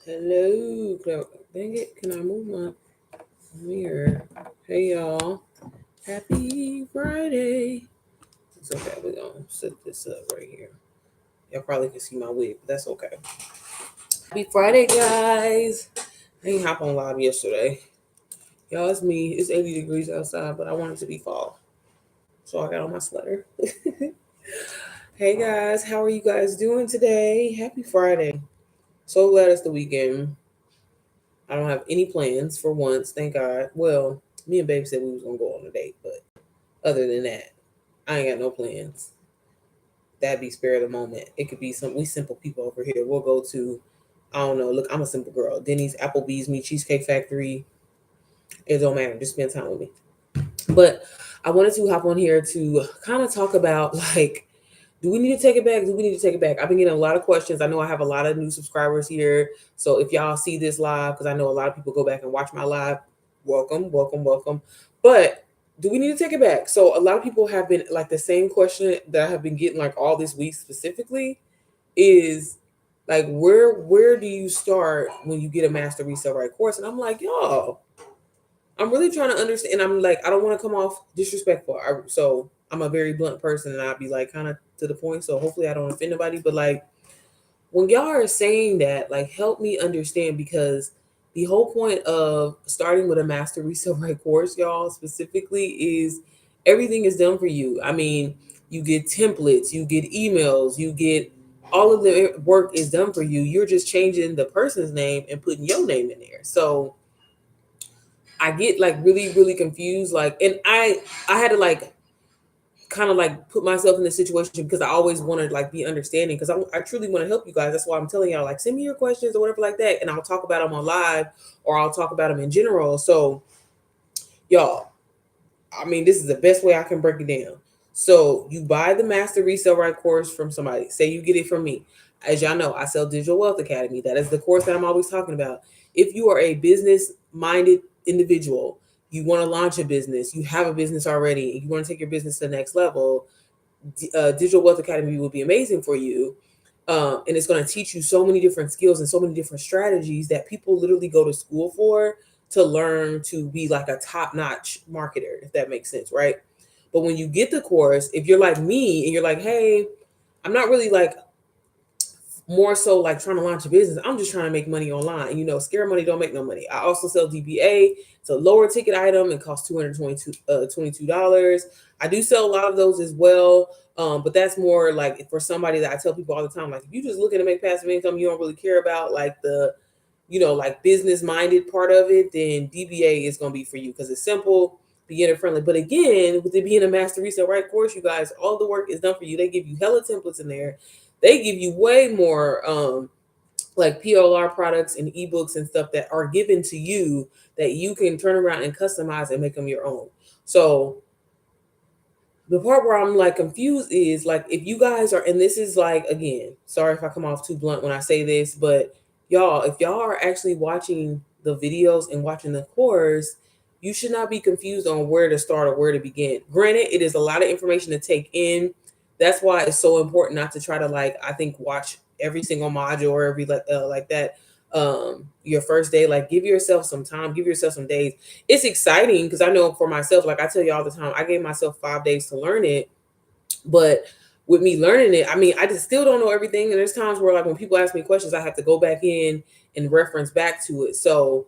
Hello, dang it, can I move my mirror? Hey y'all, happy Friday. It's okay, we're gonna set this up right here. Y'all probably can see my wig, but that's okay. Happy Friday, guys. I ain't hop on live yesterday. Y'all, it's me. It's 80 degrees outside, but I want it to be fall. So I got on my sweater. Hey guys, how are you guys doing today? Happy Friday. So glad it's the weekend. I don't have any plans for once, thank God. Well, me and Babe said we was gonna go on a date, but other than that, I ain't got no plans. That'd be spare of the moment. It could be some we simple people over here. We'll go to, I don't know. Look, I'm a simple girl. Denny's, Applebee's, me, Cheesecake Factory. It don't matter. Just spend time with me. But I wanted to hop on here to kind of talk about like, do we need to take it back? Do we need to take it back? I've been getting a lot of questions. I know I have a lot of new subscribers here. So if y'all see this live, because I know a lot of people go back and watch my live, welcome, welcome, welcome. But do we need to take it back? So a lot of people have been like the same question that I have been getting like all this week specifically is like where do you start when you get a master resale right course? And I'm like, y'all, I'm really trying to understand. And I'm like, I don't want to come off disrespectful. So I'm a very blunt person, and I'll be like kind of to the point. So hopefully I don't offend nobody. But like when y'all are saying that, like help me understand because the whole point of starting with a master resale right course, y'all specifically, is everything is done for you. I mean, you get templates, you get emails, you get all of the work is done for you. You're just changing the person's name and putting your name in there. So I get like really, really confused. Like, and I had to like kind of like put myself in this situation because I always want to like be understanding because I truly want to help you guys. That's why I'm telling y'all like send me your questions or whatever like that, and I'll talk about them on live or I'll talk about them in general. So y'all, I mean, this is the best way I can break it down. So you buy the master resale right course from somebody. Say you get it from me. As y'all know, I sell Digital Wealth Academy. That is the course that I'm always talking about. If you are a business minded individual, you want to launch a business, you have a business already, and you want to take your business to the next level, Digital Wealth Academy will be amazing for you. And it's going to teach you so many different skills and so many different strategies that people literally go to school for to learn to be like a top notch marketer, if that makes sense, right? But when you get the course, if you're like me and you're like, hey, I'm not really like more so like trying to launch a business. I'm just trying to make money online. You know, scare money don't make no money. I also sell DBA. It's a lower ticket item. It costs $22. I do sell a lot of those as well. But that's more like for somebody that I tell people all the time, like if you just looking to make passive income, you don't really care about like the, you know, like business minded part of it, then DBA is going to be for you because it's simple, beginner friendly. But again, with it being a master resale right course, you guys, all the work is done for you. They give you hella templates in there. They give you way more like PLR products and ebooks and stuff that are given to you that you can turn around and customize and make them your own. So the part where I'm like confused is like if you guys are, and this is like again, sorry if I come off too blunt when I say this, but y'all, if y'all are actually watching the videos and watching the course, you should not be confused on where to start or where to begin. Granted, it is a lot of information to take in. That's why it's so important not to try to like I think watch every single module or every like that your first day. Like give yourself some time, give yourself some days. It's exciting because I know for myself, like I tell you all the time, I gave myself 5 days to learn it. But with me learning it, I mean, I just still don't know everything. And there's times where like when people ask me questions, I have to go back in and reference back to it. So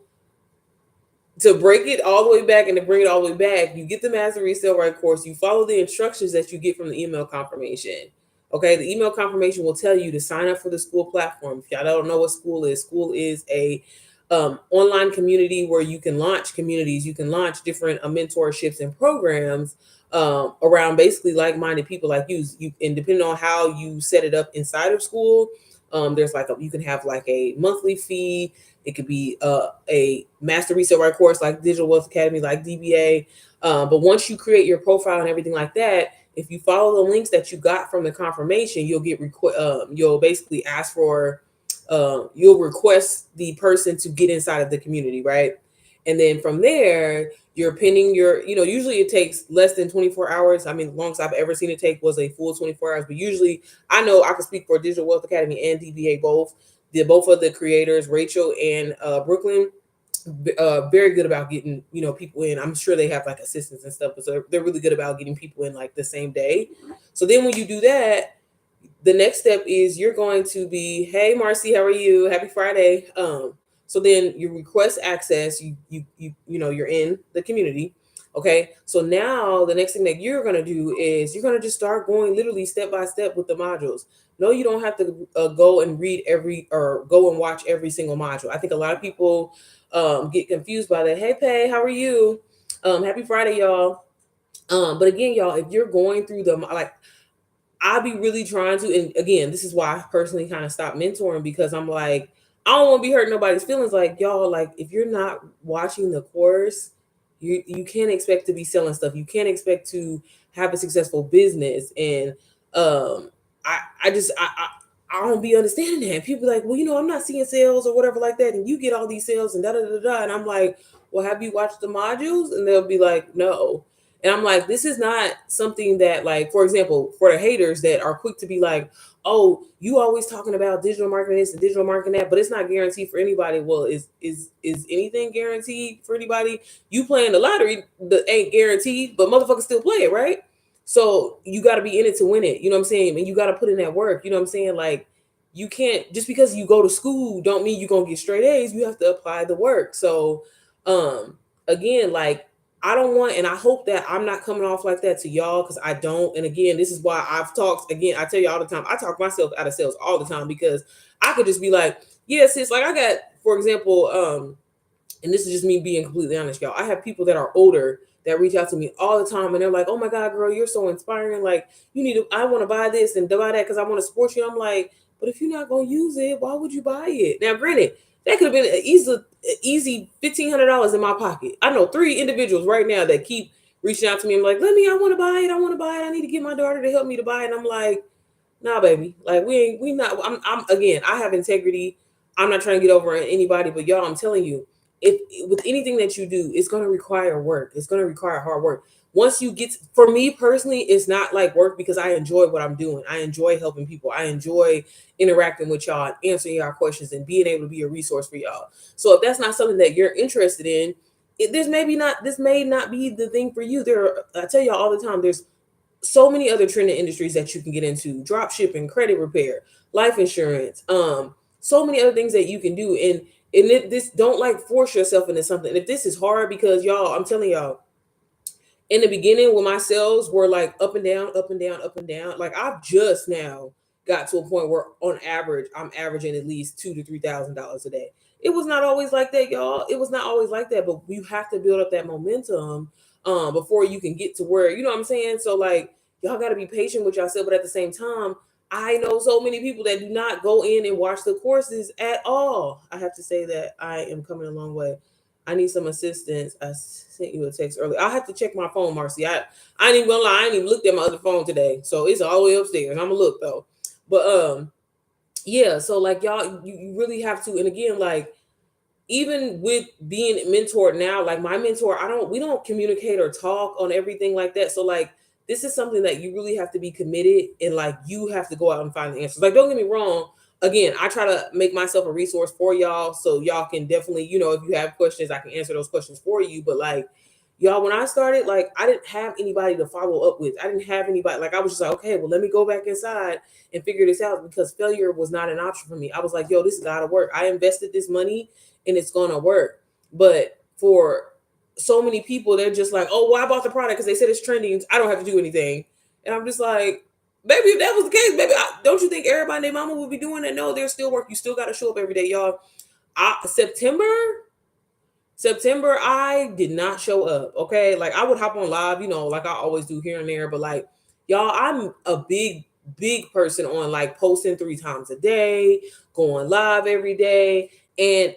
to break it all the way back and to bring it all the way back, you get the Master Resale Right course, you follow the instructions that you get from the email confirmation. Okay, the email confirmation will tell you to sign up for the school platform. If y'all don't know what school is a online community where you can launch communities, you can launch different mentorships and programs around basically like-minded people like you. And depending on how you set it up inside of school, there's like you can have like a monthly fee. It could be a master resale right course like Digital Wealth Academy, like DBA. But once you create your profile and everything like that, if you follow the links that you got from the confirmation, you'll get you'll basically ask for you'll request the person to get inside of the community, right? And then from there, you're pinning your, you know, usually it takes less than 24 hours. I mean, the longest I've ever seen it take was a full 24 hours. But usually I know I can speak for Digital Wealth Academy and DBA both. both of the creators, Rachel and Brooklyn, very good about getting people in. I'm sure they have like assistants and stuff, but so they're really good about getting people in like the same day. So then when you do that, the next step is you're going to be, hey Marcy, how are you? Happy Friday. So then you request access, you're in the community. Okay. So now the next thing that you're gonna do is you're gonna just start going literally step by step with the modules. No, you don't have to go and read every or go and watch every single module. I think a lot of people get confused by that. Hey Pay, how are you? Happy Friday, y'all. But again, y'all, if you're going through the like I'll be really trying to, and again, this is why I personally kind of stopped mentoring because I'm like, I don't want to be hurting nobody's feelings. Like y'all, like if you're not watching the course, you can't expect to be selling stuff. You can't expect to have a successful business. And I just I don't be understanding that. People be like, well, I'm not seeing sales or whatever like that, and you get all these sales and da da da da. And I'm like, well, have you watched the modules? And they'll be like, no. And I'm like, this is not something that, like, for example, for the haters that are quick to be like, oh, you always talking about digital marketing this and digital marketing that, but it's not guaranteed for anybody. Well, is anything guaranteed for anybody? You playing the lottery that ain't guaranteed, but motherfuckers still play it, right? So you got to be in it to win it. You know what I'm saying? And you got to put in that work. You know what I'm saying? Like, you can't just because you go to school don't mean you're gonna get straight A's. You have to apply the work. So, again, like I don't want, and I hope that I'm not coming off like that to y'all because I don't. And again, this is why I've talked. Again, I tell you all the time, I talk myself out of sales all the time because I could just be like, yes, it's like I got, for example, and this is just me being completely honest, y'all. I have people that are older that reach out to me all the time and they're like, oh my God, girl, you're so inspiring. Like, you need to, I want to buy this and buy that because I want to support you. I'm like, but if you're not going to use it, why would you buy it? Now, granted, that could have been an easy $1,500 in my pocket. I know 3 individuals right now that keep reaching out to me. I'm like, I want to buy it. I want to buy it. I need to get my daughter to help me to buy it. And I'm like, nah, baby. Like we not. I'm again. I have integrity. I'm not trying to get over on anybody, but y'all, I'm telling you, if with anything that you do, it's going to require work. It's going to require hard work. Once you get, for me personally, it's not like work because I enjoy what I'm doing. I enjoy helping people. I enjoy interacting with y'all and answering y'all questions and being able to be a resource for y'all. So if that's not something that you're interested in, this may not be the thing for you. I tell y'all all the time, there's so many other trending industries that you can get into: drop shipping, credit repair, life insurance, so many other things that you can do. And this, don't like force yourself into something. If this is hard, because y'all, I'm telling y'all, in the beginning when my sales were like up and down, up and down, up and down, like I've just now got to a point where on average I'm averaging at least $2,000 to $3,000 a day. It was not always like that, y'all. It was not always like that, but you have to build up that momentum before you can get to where, you know what I'm saying? So like y'all got to be patient with yourself, but at the same time, I know so many people that do not go in and watch the courses at all. I have to say that I am coming a long way. I need some assistance. I sent you a text earlier. I have to check my phone, Marcy. I ain't even gonna lie, I ain't even looked at my other phone today. So it's all the way upstairs. I'm gonna look though. But yeah, so like y'all, you really have to, and again, like even with being mentored now, like my mentor, we don't communicate or talk on everything like that. So like this is something that you really have to be committed and like you have to go out and find the answers. Like don't get me wrong. Again, I try to make myself a resource for y'all so y'all can definitely, if you have questions, I can answer those questions for you. But like y'all, when I started, like I didn't have anybody to follow up with. I didn't have anybody. Like I was just like, okay, well, let me go back inside and figure this out because failure was not an option for me. I was like, yo, this gotta work. I invested this money and it's gonna work. But for so many people, they're just like, oh, well, I bought the product because they said it's trending. I don't have to do anything. And I'm just like, baby, if that was the case, baby, don't you think everybody and their mama would be doing that? No, there's still work. You still got to show up every day, y'all. September, I did not show up. Okay, like I would hop on live, like I always do here and there. But like, y'all, I'm a big person on like posting 3 times a day, going live every day, and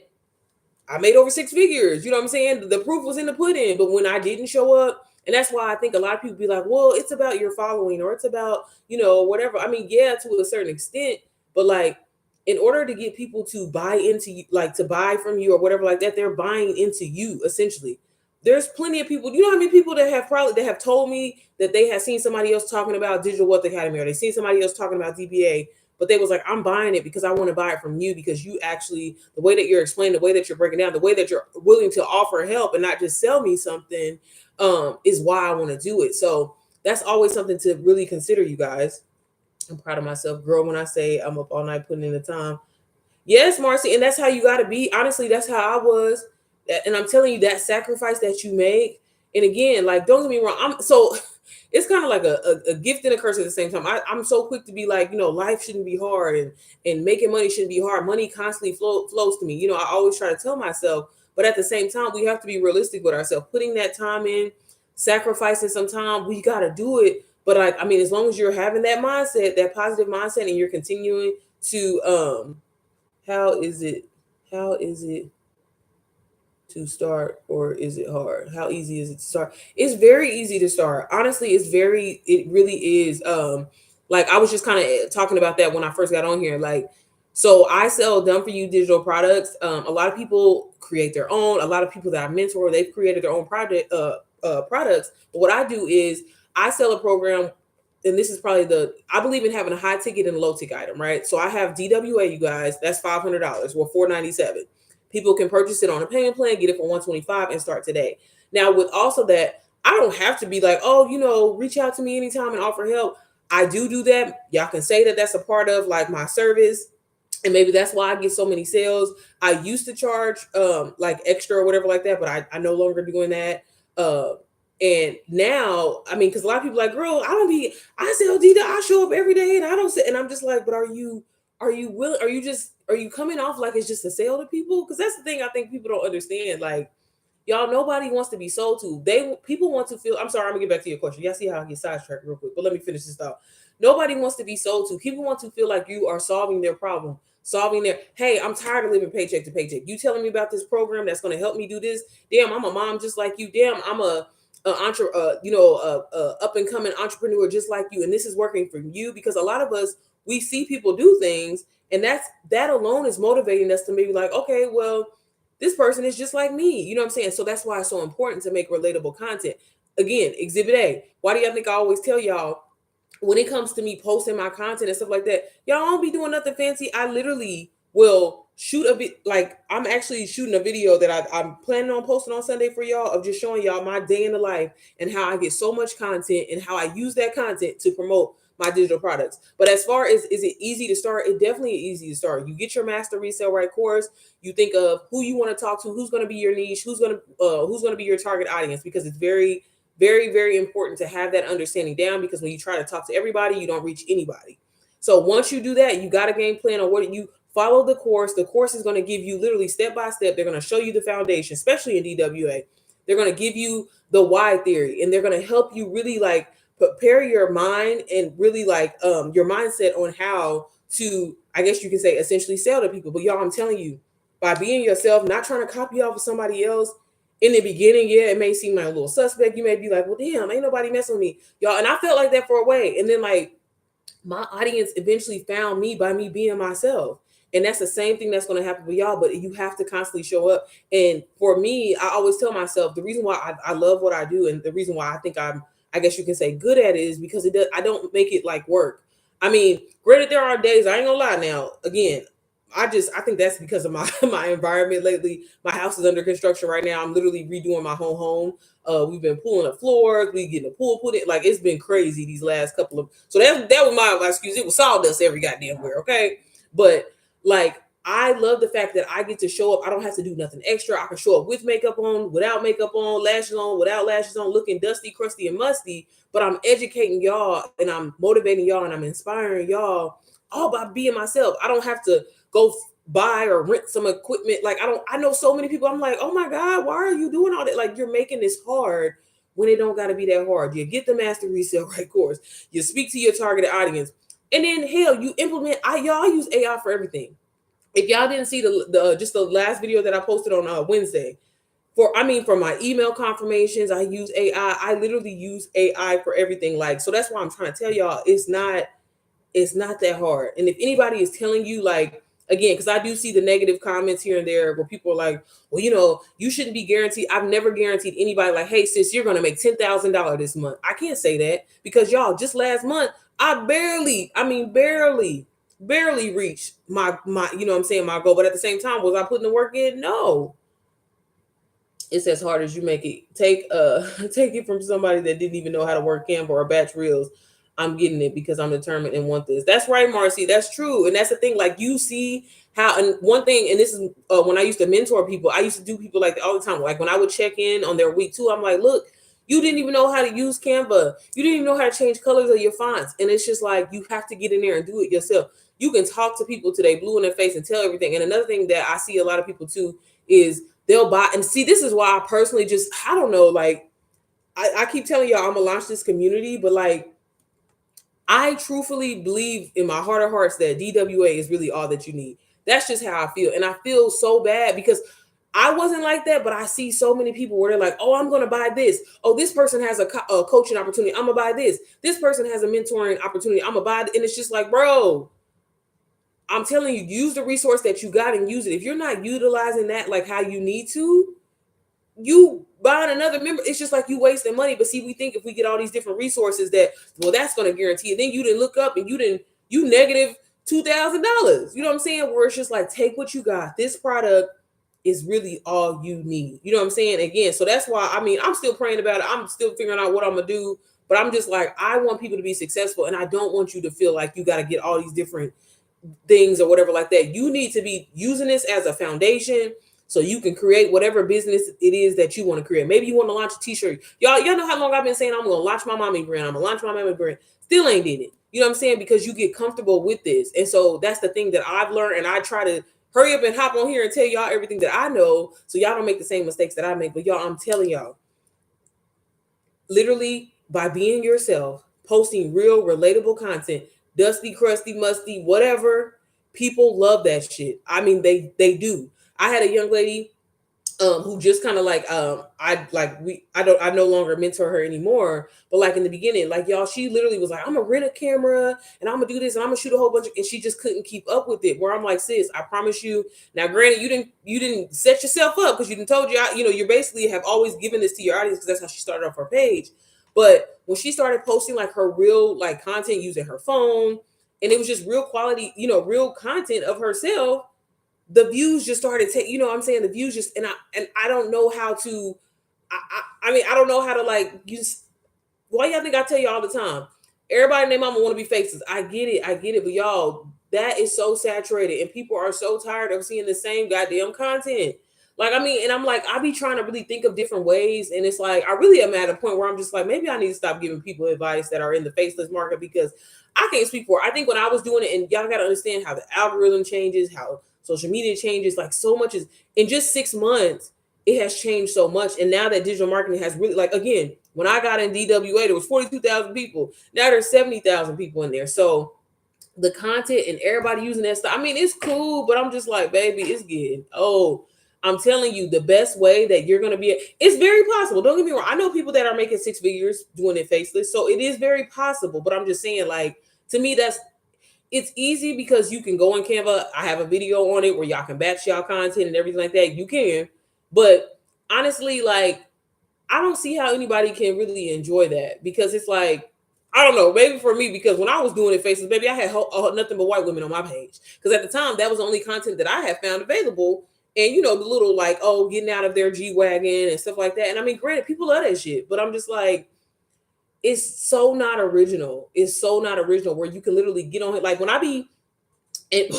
I made over 6 figures. You know what I'm saying? The proof was in the pudding. But when I didn't show up, and that's why I think a lot of people be like, well, it's about your following or it's about, whatever. I mean, yeah, to a certain extent, but like in order to get people to buy into you, like to buy from you or whatever like that, they're buying into you essentially. There's plenty of people, how many people that have told me that they have seen somebody else talking about Digital Wealth Academy or they seen somebody else talking about DBA but they was like, I'm buying it because I want to buy it from you, because you actually, the way that you're explaining, the way that you're breaking down, the way that you're willing to offer help and not just sell me something, is why I want to do it. So that's always something to really consider, you guys. I'm proud of myself, girl, when I say I'm up all night putting in the time. Yes, Marcy, and that's how you got to be. Honestly, that's how I was. And I'm telling you, that sacrifice that you make. And again, like, don't get me wrong. I'm so it's kind of like a gift and a curse at the same time. I'm so quick to be like, life shouldn't be hard, and making money shouldn't be hard. Money constantly flows to me. I always try to tell myself, but at the same time, we have to be realistic with ourselves. Putting that time in, sacrificing some time, we got to do it. But I mean, as long as you're having that mindset, that positive mindset, and you're continuing to how is it? How is it to start, or is it hard? How easy is it to start? It's very easy to start. Honestly, it really is. Like, I was just kind of talking about that when I first got on here. Like, so I sell done for you digital products. A lot of people create their own. A lot of people that I mentor, they've created their own products. But what I do is I sell a program, and this is probably I believe in having a high ticket and a low ticket item, right? So I have DWA, you guys, that's $500, well, $497. People can purchase it on a payment plan, get it for $125, and start today. Now, with also that, I don't have to be like, oh, reach out to me anytime and offer help. I do that. Y'all can say that that's a part of like my service, and maybe that's why I get so many sales. I used to charge like extra or whatever like that, but I no longer doing that. And now, I mean, because a lot of people are like, girl, I sell Dita, I show up every day and I don't sit. And I'm just like, but are you willing? Are you coming off like it's just a sale to people? Because that's the thing I think people don't understand. Like, y'all, nobody wants to be sold to. People want to feel. I'm sorry, I'm gonna get back to your question. Y'all see how I get sidetracked real quick, but let me finish this thought. Nobody wants to be sold to. People want to feel like you are solving their problem, solving their. Hey, I'm tired of living paycheck to paycheck. You telling me about this program that's going to help me do this? Damn, I'm a mom just like you. Damn, I'm a up and coming entrepreneur just like you, and this is working for you. Because a lot of us, we see people do things, and that alone is motivating us to maybe like, okay, well, this person is just like me. You know what I'm saying? So that's why it's so important to make relatable content. Again, Exhibit A. Why do y'all think I always tell y'all, when it comes to me posting my content and stuff like that, y'all don't be doing nothing fancy. I literally will shoot a bit. Like, I'm actually shooting a video that I'm planning on posting on Sunday for y'all, of just showing y'all my day in the life and how I get so much content and how I use that content to promote my digital products. But as far as, is it easy to start? It definitely is easy to start. You get your Master Resale Right course. You think of who you want to talk to, who's going to be your niche, who's going to be your target audience, because it's very, very, very important to have that understanding down, because when you try to talk to everybody, you don't reach anybody. So once you do that, you got a game plan on what you follow the course. The course is going to give you literally step by step. They're going to show you the foundation, especially in DWA. They're going to give you the why theory, and they're going to help you really like prepare your mind and really like your mindset on how to, I guess you can say, essentially sell to people. But y'all, I'm telling you, by being yourself, not trying to copy off of somebody else. In the beginning, yeah, it may seem like a little suspect. You may be like, well, damn, ain't nobody messing with me, y'all. And I felt like that for a way. And then like my audience eventually found me by me being myself. And that's the same thing that's going to happen with y'all, but you have to constantly show up. And for me, I always tell myself the reason why I love what I do, and the reason why I think I guess you can say good at it, is because I don't make it like work. I mean, granted, there are days, I ain't gonna lie now. Again, I think that's because of my my environment lately. My house is under construction right now. I'm literally redoing my whole home. We've been pulling the floors, we getting the pool put in. Like, it's been crazy these last couple of. So that was my excuse. It was sawdust every goddamn where. Okay, but like, I love the fact that I get to show up. I don't have to do nothing extra. I can show up with makeup on, without makeup on, lashes on, without lashes on, looking dusty, crusty, and musty. But I'm educating y'all, and I'm motivating y'all, and I'm inspiring y'all, all by being myself. I don't have to go buy or rent some equipment. Like, I know so many people, I'm like, oh my God, why are you doing all that? Like, you're making this hard when it don't got to be that hard. You get the Master Resale Right course. You speak to your targeted audience. And then hell, you implement. I use AI for everything. If y'all didn't see the just the last video that I posted on Wednesday, for my email confirmations, I use AI. I literally use AI for everything. Like, so that's why I'm trying to tell y'all, it's not that hard. And if anybody is telling you, like, again, because I do see the negative comments here and there where people are like, well, you shouldn't be guaranteed. I've never guaranteed anybody like, hey, sis, you're going to make $10,000 this month. I can't say that, because y'all, just last month, I barely barely reached my you know what I'm saying, my goal. But at the same time, was I putting the work in? No. It's as hard as you make it. Take take it from somebody that didn't even know how to work Canva or batch reels. I'm getting it because I'm determined and want this. That's right, Marcy. That's true. And that's the thing. Like, you see how, and one thing, and this is when I used to mentor people, I used to do people like that all the time. Like, when I would check in on their week 2, I'm like, look, you didn't even know how to use Canva. You didn't even know how to change colors of your fonts. And it's just like, you have to get in there and do it yourself. You can talk to people today, blue in their face, and tell everything. And another thing that I see a lot of people too is they'll buy, and see, this is why I personally just, I don't know, like, I keep telling y'all I'm gonna launch this community, but like, I truthfully believe in my heart of hearts that DWA is really all that you need. That's just how I feel. And I feel so bad because I wasn't like that, but I see so many people where they're like, oh, I'm going to buy this. Oh, this person has a coaching opportunity. I'm going to buy this. This person has a mentoring opportunity. I'm going to buy it. And it's just like, bro, I'm telling you, use the resource that you got and use it. If you're not utilizing that like how you need to, you buying another member, it's just like you wasting money. But see, we think if we get all these different resources that, well, that's going to guarantee it. Then you didn't look up and you negative $2,000. You know what I'm saying? Where it's just like, take what you got. This product is really all you need. You know what I'm saying? Again, so that's why, I mean, I'm still praying about it. I'm still figuring out what I'm going to do. But I'm just like, I want people to be successful. And I don't want you to feel like you got to get all these different things or whatever like that. You need to be using this as a foundation so you can create whatever business it is that you want to create. Maybe you want to launch a t-shirt. Y'all know how long I've been saying I'm going to launch my mommy brand. I'm going to launch my mommy brand. Still ain't did it. You know what I'm saying? Because you get comfortable with this. And so that's the thing that I've learned. And I try to hurry up and hop on here and tell y'all everything that I know so y'all don't make the same mistakes that I make. But y'all, I'm telling y'all, literally by being yourself, posting real relatable content, dusty, crusty, musty, whatever, people love that shit. I mean, they do. I had a young lady who just kind of like I no longer mentor her anymore, but like in the beginning, like, y'all, she literally was like, I'm gonna rent a camera and I'm gonna do this and I'm gonna shoot a whole bunch of, and she just couldn't keep up with it. Where I'm like, sis, I promise you. Now, granted, you didn't set yourself up because you didn't told you you basically have always given this to your audience because that's how she started off her page. But when she started posting like her real like content using her phone, and it was just real quality, real content of herself, the views just started taking, what I'm saying, the views just, and I don't know how to, I mean, I don't know how to like use, why y'all think I tell you all the time, everybody and their mama want to be faces. I get it, but y'all, that is so saturated and people are so tired of seeing the same goddamn content. Like, I mean, and I'm like, I be trying to really think of different ways. And it's like, I really am at a point where I'm just like, maybe I need to stop giving people advice that are in the faceless market because I can't speak for it. I think when I was doing it, and y'all got to understand how the algorithm changes, how social media changes, like so much is in just 6 months, it has changed so much. And now that digital marketing has really, like, again, when I got in DWA, there was 42,000 people. Now there's 70,000 people in there. So the content and everybody using that stuff, I mean, it's cool, but I'm just like, baby, it's getting old. I'm telling you, the best way that you're going to be, it's very possible. Don't get me wrong. I know people that are making 6 figures doing it faceless. So it is very possible, but I'm just saying, like, to me, it's easy because you can go on Canva. I have a video on it where y'all can batch y'all content and everything like that. You can, but honestly, like, I don't see how anybody can really enjoy that because it's like, I don't know, maybe for me, because when I was doing it faces, baby, I had nothing but white women on my page. Because at the time, that was the only content that I had found available. And, the little like, oh, getting out of their G-Wagon and stuff like that. And I mean, granted, people love that shit. But I'm just like, it's so not original. It's so not original where you can literally get on it. Like when I be, and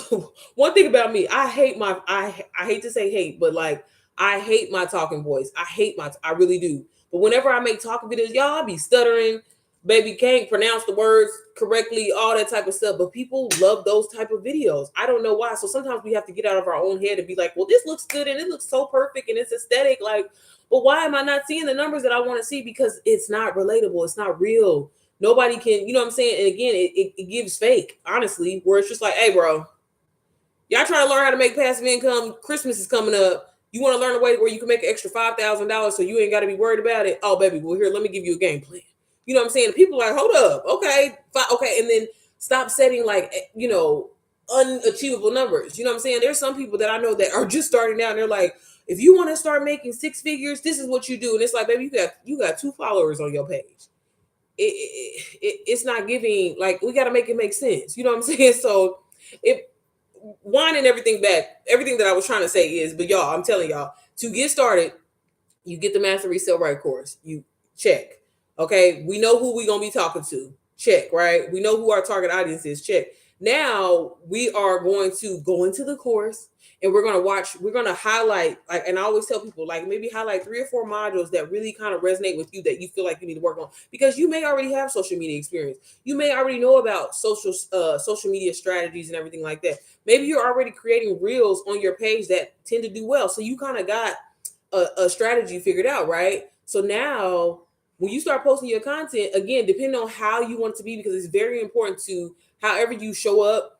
one thing about me, I hate to say hate, but like, I hate my talking voice. I really do. But whenever I make talking videos, y'all, I be stuttering, baby, can't pronounce the words correctly, all that type of stuff. But people love those type of videos. I don't know why. So sometimes we have to get out of our own head and be like, well, this looks good and it looks so perfect and it's aesthetic. Like, but why am I not seeing the numbers that I want to see? Because it's not relatable. It's not real. Nobody can, you know what I'm saying? And again, it gives fake, honestly, where it's just like, hey, bro, y'all trying to learn how to make passive income. Christmas is coming up. You want to learn a way where you can make an extra $5,000 so you ain't got to be worried about it? Oh, baby, well, here, let me give you a game plan. You know what I'm saying? And people are like, hold up. Okay. Okay. And then stop setting like, unachievable numbers. You know what I'm saying? There's some people that I know that are just starting out and they're like, if you want to start making 6 figures, this is what you do. And it's like, baby, you got 2 followers on your page. It's not giving, like, we got to make it make sense. You know what I'm saying? So it winding everything back, everything that I was trying to say is, but y'all, I'm telling y'all, to get started, you get the Master Resale Right course. You check. Okay. We know who we're gonna be talking to. Check, right? We know who our target audience is. Check. Now we are going to go into the course and we're gonna highlight, like, and I always tell people, like, maybe highlight 3 or 4 modules that really kind of resonate with you, that you feel like you need to work on, because you may already have social media experience. You may already know about social media strategies and everything like that. Maybe you're already creating reels on your page that tend to do well. So you kind of got a strategy figured out, right? So now when you start posting your content, again, depending on how you want it to be, because it's very important to however you show up.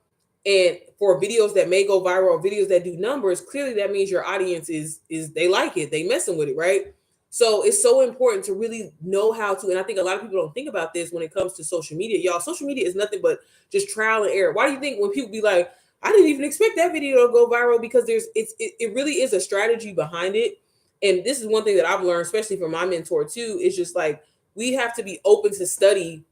And for videos that may go viral or videos that do numbers, clearly that means your audience is they like it, they messing with it, right? So it's so important to really know how to, and I think a lot of people don't think about this when it comes to social media. Y'all, social media is nothing but just trial and error. Why do you think when people be like, I didn't even expect that video to go viral? Because it really is a strategy behind it. And this is one thing that I've learned, especially from my mentor too, is just like, we have to be open to study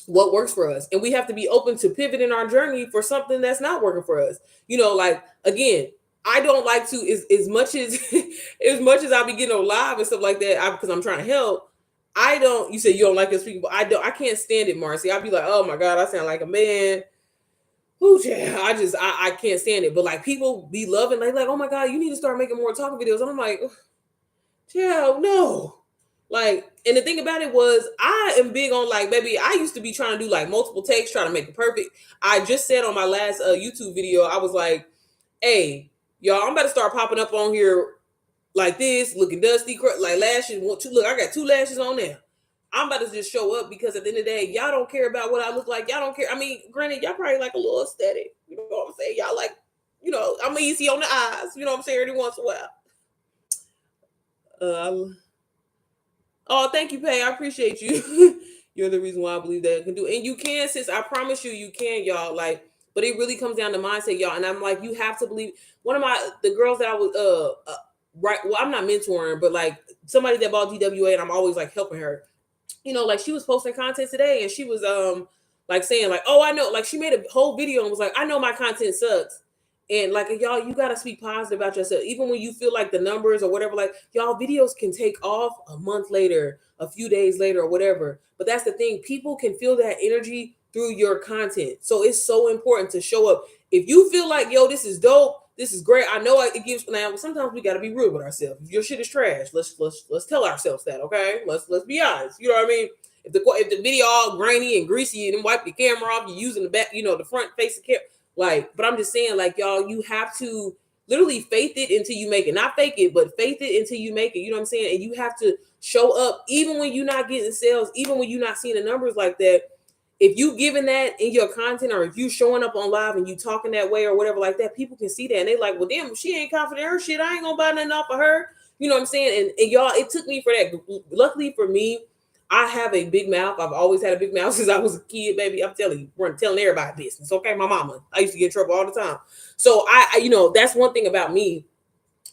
what works for us, and we have to be open to pivot in our journey for something that's not working for us. Like, again, I don't like to, as much as as much as I be getting on live and stuff like that, because I'm trying to help. I don't. You say you don't like us speaking, but I don't. I can't stand it, Marcy. I'd be like, oh my god, I sound like a man. Who, yeah, I can't stand it. But like, people be loving, like, oh my god, you need to start making more talking videos. And I'm like, yeah, no. Like, and the thing about it was, I am big on, like, baby, I used to be trying to do like multiple takes, trying to make it perfect. I just said on my last YouTube video, I was like, hey, y'all, I'm about to start popping up on here like this, looking dusty, like lashes. Look, I got 2 lashes on there. I'm about to just show up, because at the end of the day, y'all don't care about what I look like. Y'all don't care. I mean, granted, y'all probably like a little aesthetic. You know what I'm saying? Y'all like, I'm easy on the eyes. You know what I'm saying? Every once in a while. Oh, thank you, Pay. I appreciate you. You're the reason why I believe that I can do it. And you can, sis. I promise you, you can, y'all. Like, but it really comes down to mindset, y'all. And I'm like, you have to believe. One of the girls that I was right. Well, I'm not mentoring, but like somebody that bought DWA, and I'm always like helping her. Like, she was posting content today, and she was like saying like, oh, I know. Like, she made a whole video and was like, I know my content sucks. And like, y'all, you gotta speak positive about yourself, even when you feel like the numbers or whatever. Like, y'all, videos can take off a month later, a few days later, or whatever. But that's the thing; people can feel that energy through your content. So it's so important to show up. If you feel like, yo, this is dope, this is great. I know it gives. Now, sometimes we gotta be real with ourselves. If your shit is trash, let's tell ourselves that, okay? Let's be honest. You know what I mean? If the video all grainy and greasy, and then wipe the camera off, you're using the back, the front face of camera. Like, but I'm just saying, like, y'all, you have to literally faith it until you make it. Not fake it, but faith it until you make it. You know what I'm saying? And you have to show up even when you're not getting sales, even when you're not seeing the numbers like that. If you giving that in your content, or if you showing up on live and you talking that way or whatever like that, people can see that, and they like, well, damn, she ain't confident in her shit, I ain't gonna buy nothing off of her. You know what I'm saying? And y'all, it took me for that. Luckily for me, I have a big mouth. I've always had a big mouth since I was a kid, baby. I'm telling you, we're telling everybody business. Okay, my mama. I used to get in trouble all the time. So I that's one thing about me.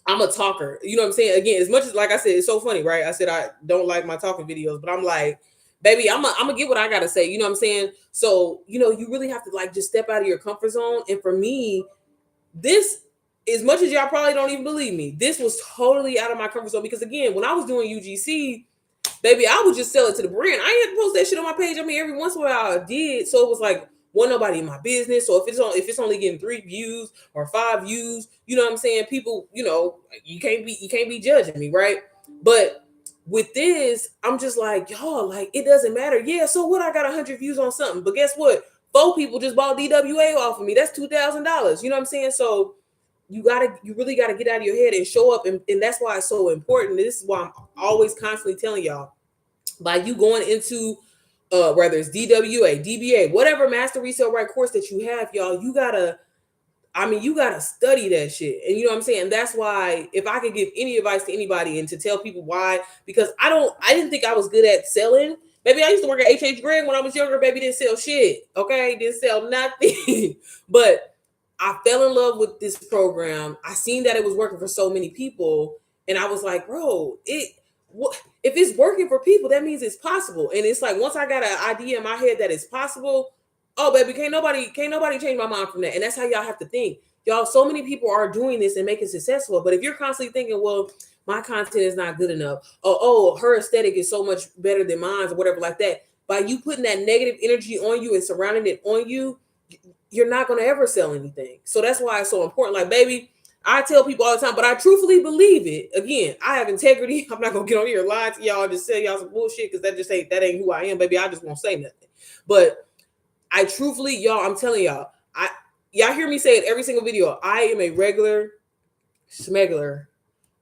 I'm a talker. You know what I'm saying? Again, as much as, like I said, it's so funny, right? I said I don't like my talking videos, but I'm like, baby, I'm gonna get what I gotta say. You know what I'm saying? So, you really have to, like, just step out of your comfort zone. And for me, this, as much as y'all probably don't even believe me, this was totally out of my comfort zone, because again, when I was doing UGC, baby, I would just sell it to the brand. I ain't had to post that shit on my page. I mean, every once in a while I did. So it was like, nobody in my business. So if it's only getting 3 views or 5 views, you know what I'm saying? People, you can't be judging me, right? But with this, I'm just like, y'all, like, it doesn't matter. Yeah, so what? I got 100 views on something, but guess what? 4 people just bought DWA off of me. That's $2,000. You know what I'm saying? So you really gotta get out of your head and show up, and that's why it's so important. This is why I'm always constantly telling y'all, by you going into whether it's DWA, DBA, whatever Master Resale Right course that you have, y'all, you gotta study that shit. And you know what I'm saying? That's why, if I could give any advice to anybody and to tell people why, because I didn't think I was good at selling. Maybe I used to work at H.H. Gregg when I was younger, baby, didn't sell shit. Okay, didn't sell nothing. But I fell in love with this program. I seen that it was working for so many people, and I was like, bro, if it's working for people, that means it's possible. And it's like, once I got an idea in my head that it's possible, Oh, baby, can't nobody change my mind from that. And that's how y'all have to think. Y'all, so many people are doing this and making successful. But if you're constantly thinking, well, my content is not good enough, oh, her aesthetic is so much better than mine, or whatever like that, by you putting that negative energy on you and surrounding it on you, you're not going to ever sell anything. So that's why it's so important. Like, baby, I tell people all the time, but I truthfully believe it. Again, I have integrity. I'm not going to get on here lying to y'all and just tell y'all some bullshit, because that ain't who I am, baby. I just won't say nothing. But I truthfully, y'all, I'm telling y'all, y'all hear me say it every single video. I am a regular smuggler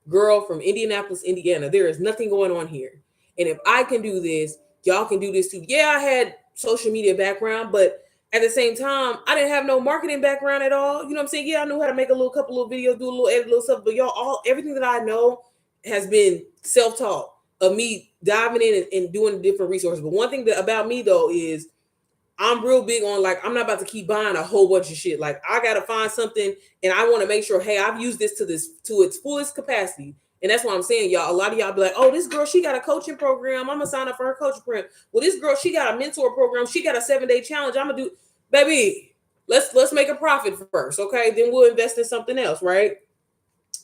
girl from Indianapolis, Indiana. There is nothing going on here. And if I can do this, y'all can do this too. Yeah, I had social media background, but at the same time, I didn't have no marketing background at all. You know what I'm saying? Yeah, I knew how to make a couple of videos, do a little edit, little stuff, but y'all, everything that I know has been self-taught of me diving in and doing different resources. But one thing about me though is I'm real big on, like, I'm not about to keep buying a whole bunch of shit. Like, I gotta find something, and I want to make sure, hey, I've used this to its fullest capacity. And that's what I'm saying, y'all. A lot of y'all be like, oh, this girl, she got a coaching program. I'm gonna sign up for her coaching program. Well, this girl, she got a mentor program. She got a 7-day challenge. I'm gonna do, baby. Let's make a profit first, okay? Then we'll invest in something else, right?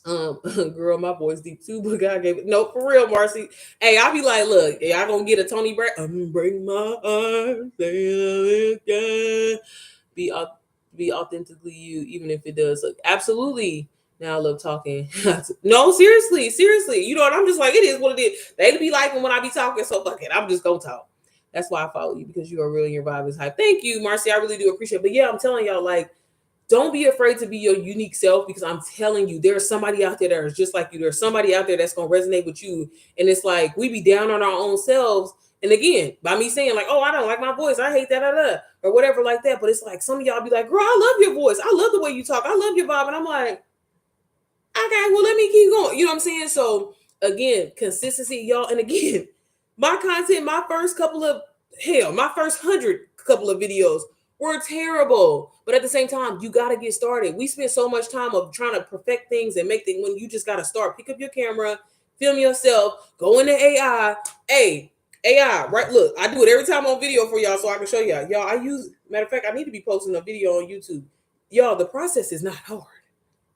Girl, my voice deep too, but God gave it. No, for real, Marcy. Hey, I be like, look, y'all gonna get a Tony Brad. I'm gonna break my heart, be be authentically you, even if it does look absolutely. Now I love talking. No, seriously. You know what? I'm just like, it is what it is. They be like when I be talking, so fuck it. I'm just gonna talk. That's why I follow you, because you are really, your vibe is high. Thank you, Marcy. I really do appreciate it. But yeah, I'm telling y'all, like, don't be afraid to be your unique self, because I'm telling you, there's somebody out there that is just like you. There's somebody out there that's going to resonate with you. And it's like, we be down on our own selves. And again, by me saying like, oh, I don't like my voice, I hate that, or whatever like that. But it's like, some of y'all be like, girl, I love your voice. I love the way you talk. I love your vibe. And I'm like, okay, well, let me keep going. You know what I'm saying? So again, consistency, y'all. And again, my content, my first 100 couple of videos were terrible. But at the same time, you got to get started. We spend so much time of trying to perfect things and make things, when you just got to start. Pick up your camera, film yourself, go into AI. Hey, AI, right? Look, I do it every time on video for y'all so I can show y'all. Y'all, matter of fact, I need to be posting a video on YouTube. Y'all, the process is not hard.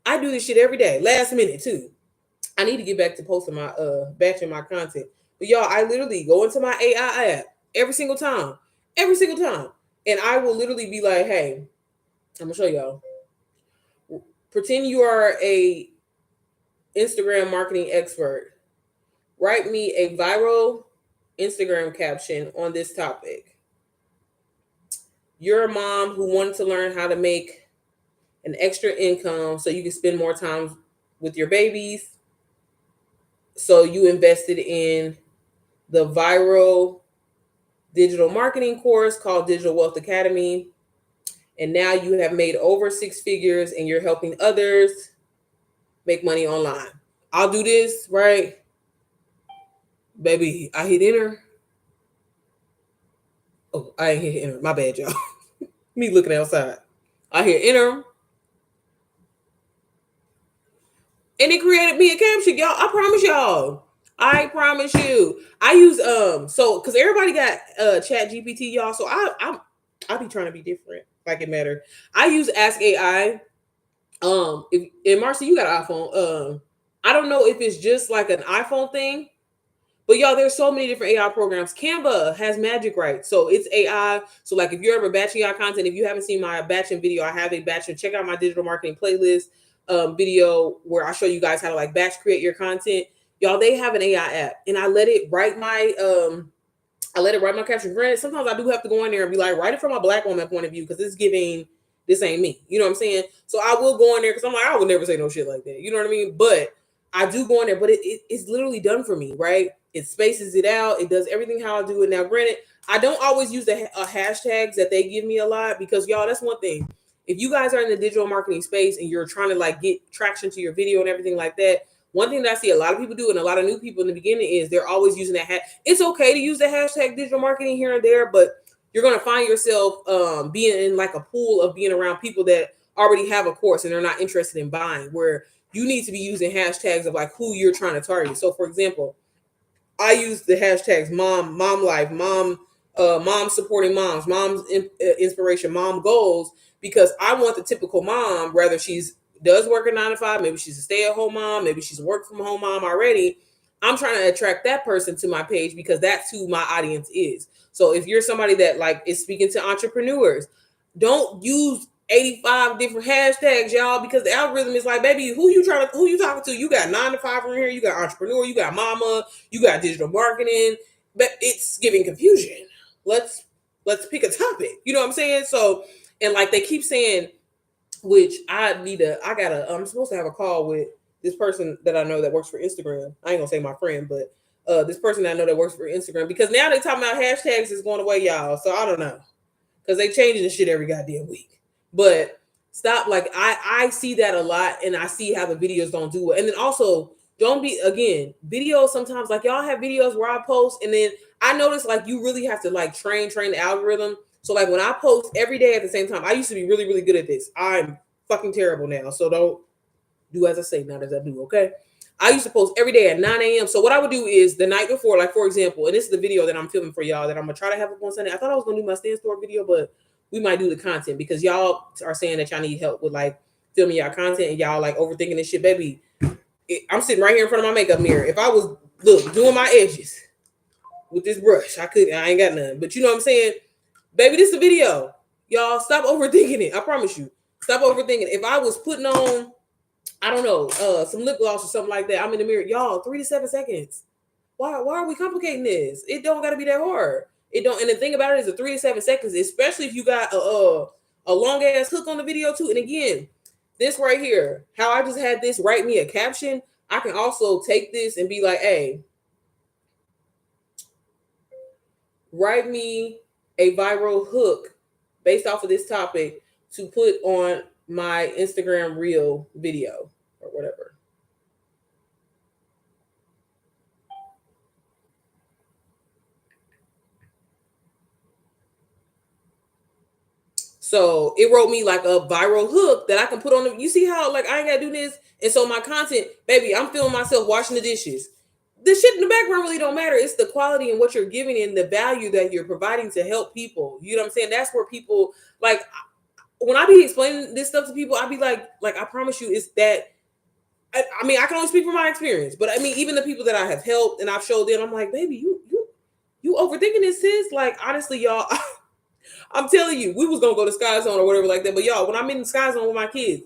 I do this shit every day, last minute too. I need to get back to posting my batching my content. But y'all, I literally go into my AI app every single time. And I will literally be like, hey, I'm gonna show y'all. Pretend you are a Instagram marketing expert. Write me a viral Instagram caption on this topic. You're a mom who wanted to learn how to make an extra income so you can spend more time with your babies. So you invested in the viral digital marketing course called Digital Wealth Academy. And now you have made over 6 figures and you're helping others make money online. I'll do this, right? Baby, I hit enter. Oh, I ain't hit enter. My bad, y'all. Me looking outside. I hit enter. And it created me a caption, y'all. I promise y'all. I promise you. I use so because everybody got Chat GPT, y'all. So I be trying to be different, like it matter. I use Ask AI. And Marcy, you got an iPhone. I don't know if it's just like an iPhone thing, but y'all, there's so many different AI programs. Canva has Magic Write, so it's AI. So like, if you're ever batching out content, if you haven't seen my batching video, I have a batching. Check out my digital marketing playlist video where I show you guys how to like batch create your content. Y'all, they have an AI app, and I let it write my caption. Granted, sometimes I do have to go in there and be like, write it from a Black woman point of view, because it's giving, this ain't me. You know what I'm saying? So I will go in there, because I'm like, I would never say no shit like that. You know what I mean? But I do go in there, but it's literally done for me, right? It spaces it out. It does everything how I do it. Now, granted, I don't always use the hashtags that they give me a lot, because y'all, that's one thing. If you guys are in the digital marketing space and you're trying to like get traction to your video and everything like that, one thing that I see a lot of people do, and a lot of new people in the beginning, is they're always using that It's okay to use the hashtag digital marketing here and there, but you're going to find yourself being in like a pool of being around people that already have a course and they're not interested in buying, where you need to be using hashtags of like who you're trying to target. So for example, I use the hashtags mom life, mom mom supporting moms, inspiration, mom goals, because I want the typical mom, whether she's does work a 9 to 5, maybe she's a stay-at-home mom, maybe she's a work from home mom already. I'm trying to attract that person to my page because that's who my audience is. So if you're somebody that like is speaking to entrepreneurs, don't use 85 different hashtags, y'all, because the algorithm is like, baby, who you talking to? You got 9 to 5 in here, you got entrepreneur, you got mama, you got digital marketing, but it's giving confusion. Let's pick a topic. You know what I'm saying? So, and like they keep saying, which I'm supposed to have a call with this person that I know that works for Instagram. I ain't gonna say my friend, but this person I know that works for Instagram, because now they talking about hashtags is going away, y'all. So I don't know, because they changing the shit every goddamn week. But stop. Like I see that a lot, and I see how the videos don't do it. And then also, don't be, again, videos sometimes, like y'all have videos where I post, and then I notice like you really have to like train the algorithm. So like when I post every day at the same time, I used to be really, really good at this. I'm fucking terrible now. So don't do as I say, not as I do, okay? I used to post every day at 9 a.m. So what I would do is the night before, like for example, and this is the video that I'm filming for y'all that I'm gonna try to have up on Sunday. I thought I was gonna do my stand store video, but we might do the content because y'all are saying that y'all need help with like filming y'all content, and y'all like overthinking this shit, baby. I'm sitting right here in front of my makeup mirror. If I was doing my edges with this brush, I ain't got none. But you know what I'm saying? Baby, this is a video. Y'all stop overthinking it. I promise you. Stop overthinking it. If I was putting on, I don't know, some lip gloss or something like that, I'm in the mirror. Y'all, 3 to 7 seconds. Why are we complicating this? It don't gotta be that hard. It don't, and the thing about it is the 3 to 7 seconds, especially if you got a long ass hook on the video too. And again, this right here, how I just had this write me a caption, I can also take this and be like, hey, write me a viral hook based off of this topic to put on my Instagram reel video or whatever. So it wrote me like a viral hook that I can put on the, you see how like I ain't gotta do this? And so my content, baby, I'm feeling myself washing the dishes. The shit in the background really don't matter. It's the quality and what you're giving and the value that you're providing to help people. You know what I'm saying? That's where people like, when I be explaining this stuff to people, I be like I promise you, it's that. I mean, I can only speak from my experience, but I mean, even the people that I have helped and I've showed them, I'm like, baby, you overthinking this, sis. Like, honestly, y'all, I'm telling you, we was gonna go to Sky Zone or whatever like that. But y'all, when I'm in the Sky Zone with my kids,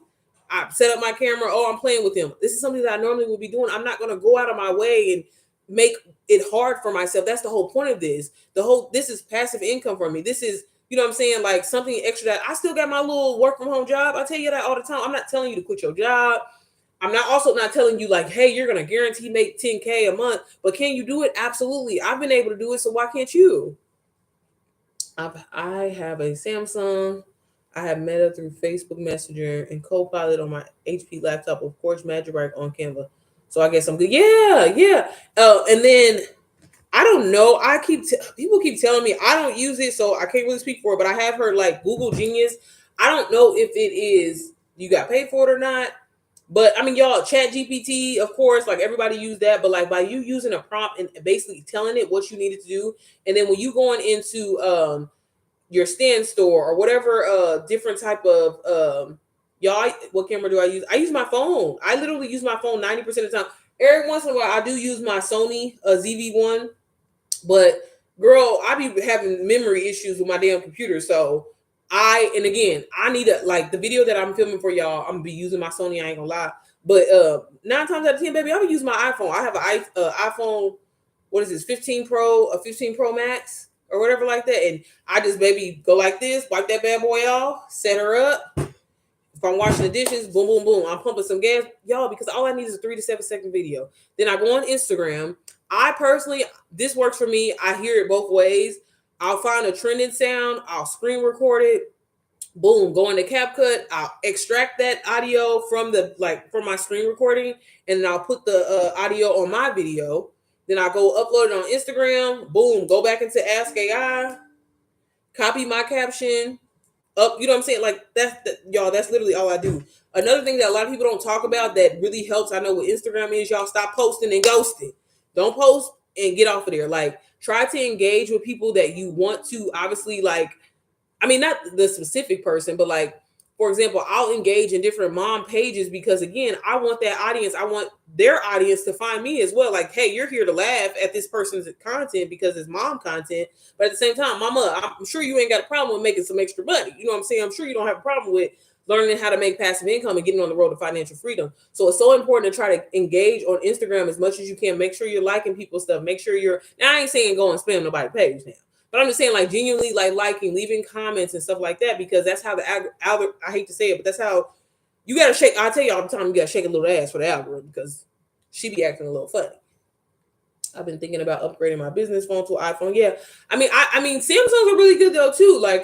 I set up my camera. Oh, I'm playing with them. This is something that I normally would be doing. I'm not gonna go out of my way and make it hard for myself. That's the whole point of this. This is passive income for me. This is, you know what I'm saying, like something extra that I still got my little work from home job. I tell you that all the time. I'm not telling you to quit your job. I'm not telling you like, hey, you're gonna guarantee make 10K a month, but can you do it? Absolutely. I've been able to do it, so why can't you? I have a Samsung. I have Meta through Facebook Messenger and Copilot on my HP laptop. Of course, Magiwrite on Canva. So I guess I'm good. Yeah, yeah. And then I don't know. People keep telling me I don't use it, so I can't really speak for it. But I have heard like Google Genius. I don't know if it is you got paid for it or not. But I mean, y'all, Chat GPT, of course, like everybody use that. But like by you using a prompt and basically telling it what you needed to do, and then when you going into your stand store or whatever different type of y'all, what camera do I use? I use my phone. I literally use my phone 90% of the time. Every once in a while I do use my Sony ZV-1, but girl, I be having memory issues with my damn computer. So and again, I need like the video that I'm filming for y'all, I'm gonna be using my Sony, I ain't gonna lie. But 9 times out of 10, baby, I'm gonna use my iPhone. I have an iPhone, what is this, 15 Pro, a 15 Pro Max or whatever like that. And I just, baby, go like this, wipe that bad boy off, set her up. If I'm washing the dishes, boom, boom, boom, I'm pumping some gas, y'all, because all I need is a 3 to 7 second video. Then I go on Instagram. I personally, this works for me. I hear it both ways. I'll find a trending sound. I'll screen record it. Boom, go into CapCut. I'll extract that audio from my screen recording, and then I'll put the audio on my video. Then I go upload it on Instagram. Boom, go back into Ask AI, copy my caption up. You know what I'm saying? Like y'all, that's literally all I do. Another thing that a lot of people don't talk about that really helps, I know, with Instagram is y'all stop posting and ghosting. Don't post and get off of there. Like, try to engage with people that you want to, obviously, like, I mean, not the specific person, but like, for example, I'll engage in different mom pages because, again, I want that audience. I want their audience to find me as well. Like, hey, you're here to laugh at this person's content because it's mom content. But at the same time, mama, I'm sure you ain't got a problem with making some extra money. You know what I'm saying? I'm sure you don't have a problem with learning how to make passive income and getting on the road to financial freedom. So it's so important to try to engage on Instagram as much as you can. Make sure you're liking people's stuff. Make sure you're, now I ain't saying go and spam nobody's page now. But I'm just saying, like, genuinely, like, liking, leaving comments and stuff like that, because that's how the algorithm, I hate to say it, but that's how you got to shake. I tell you all the time, you got to shake a little ass for the algorithm because she be acting a little funny. I've been thinking about upgrading my business phone to an iPhone. Yeah. I mean, Samsungs are really good though, too. Like,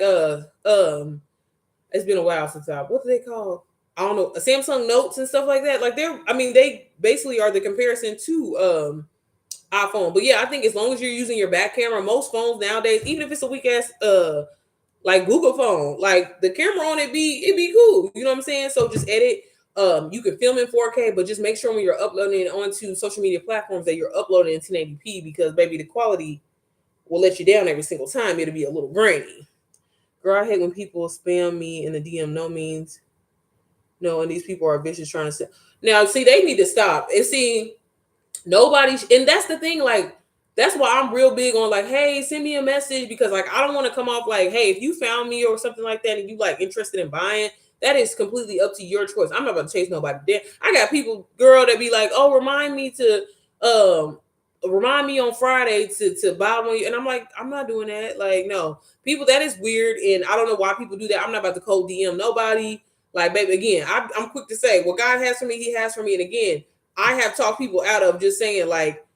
it's been a while since what do they call? I don't know, Samsung Notes and stuff like that. Like, they basically are the comparison to, iPhone. But yeah, I think as long as you're using your back camera, most phones nowadays, even if it's a weak ass like Google phone, like the camera on it be cool. You know what I'm saying? So just edit. You can film in 4K, but just make sure when you're uploading it onto social media platforms that you're uploading in 1080p, because baby, the quality will let you down every single time. It'll be a little grainy. Girl, I hate when people spam me in the DM. No means no, and these people are vicious trying to say. Now, see, they need to stop. And see, nobody, and that's the thing, like, that's why I'm real big on, like, hey, send me a message, because, like, I don't want to come off like, hey, if you found me or something like that and you, like, interested in buying, that is completely up to your choice. I'm not about to chase nobody down. I got people, girl, that be like, oh, remind me on Friday to buy one, and I'm like, I'm not doing that. Like, no, people, that is weird, and I don't know why people do that. I'm not about to cold DM nobody. Like, baby, again, I'm quick to say, what God has for me, He has for me, and again, I have talked people out of just saying, like,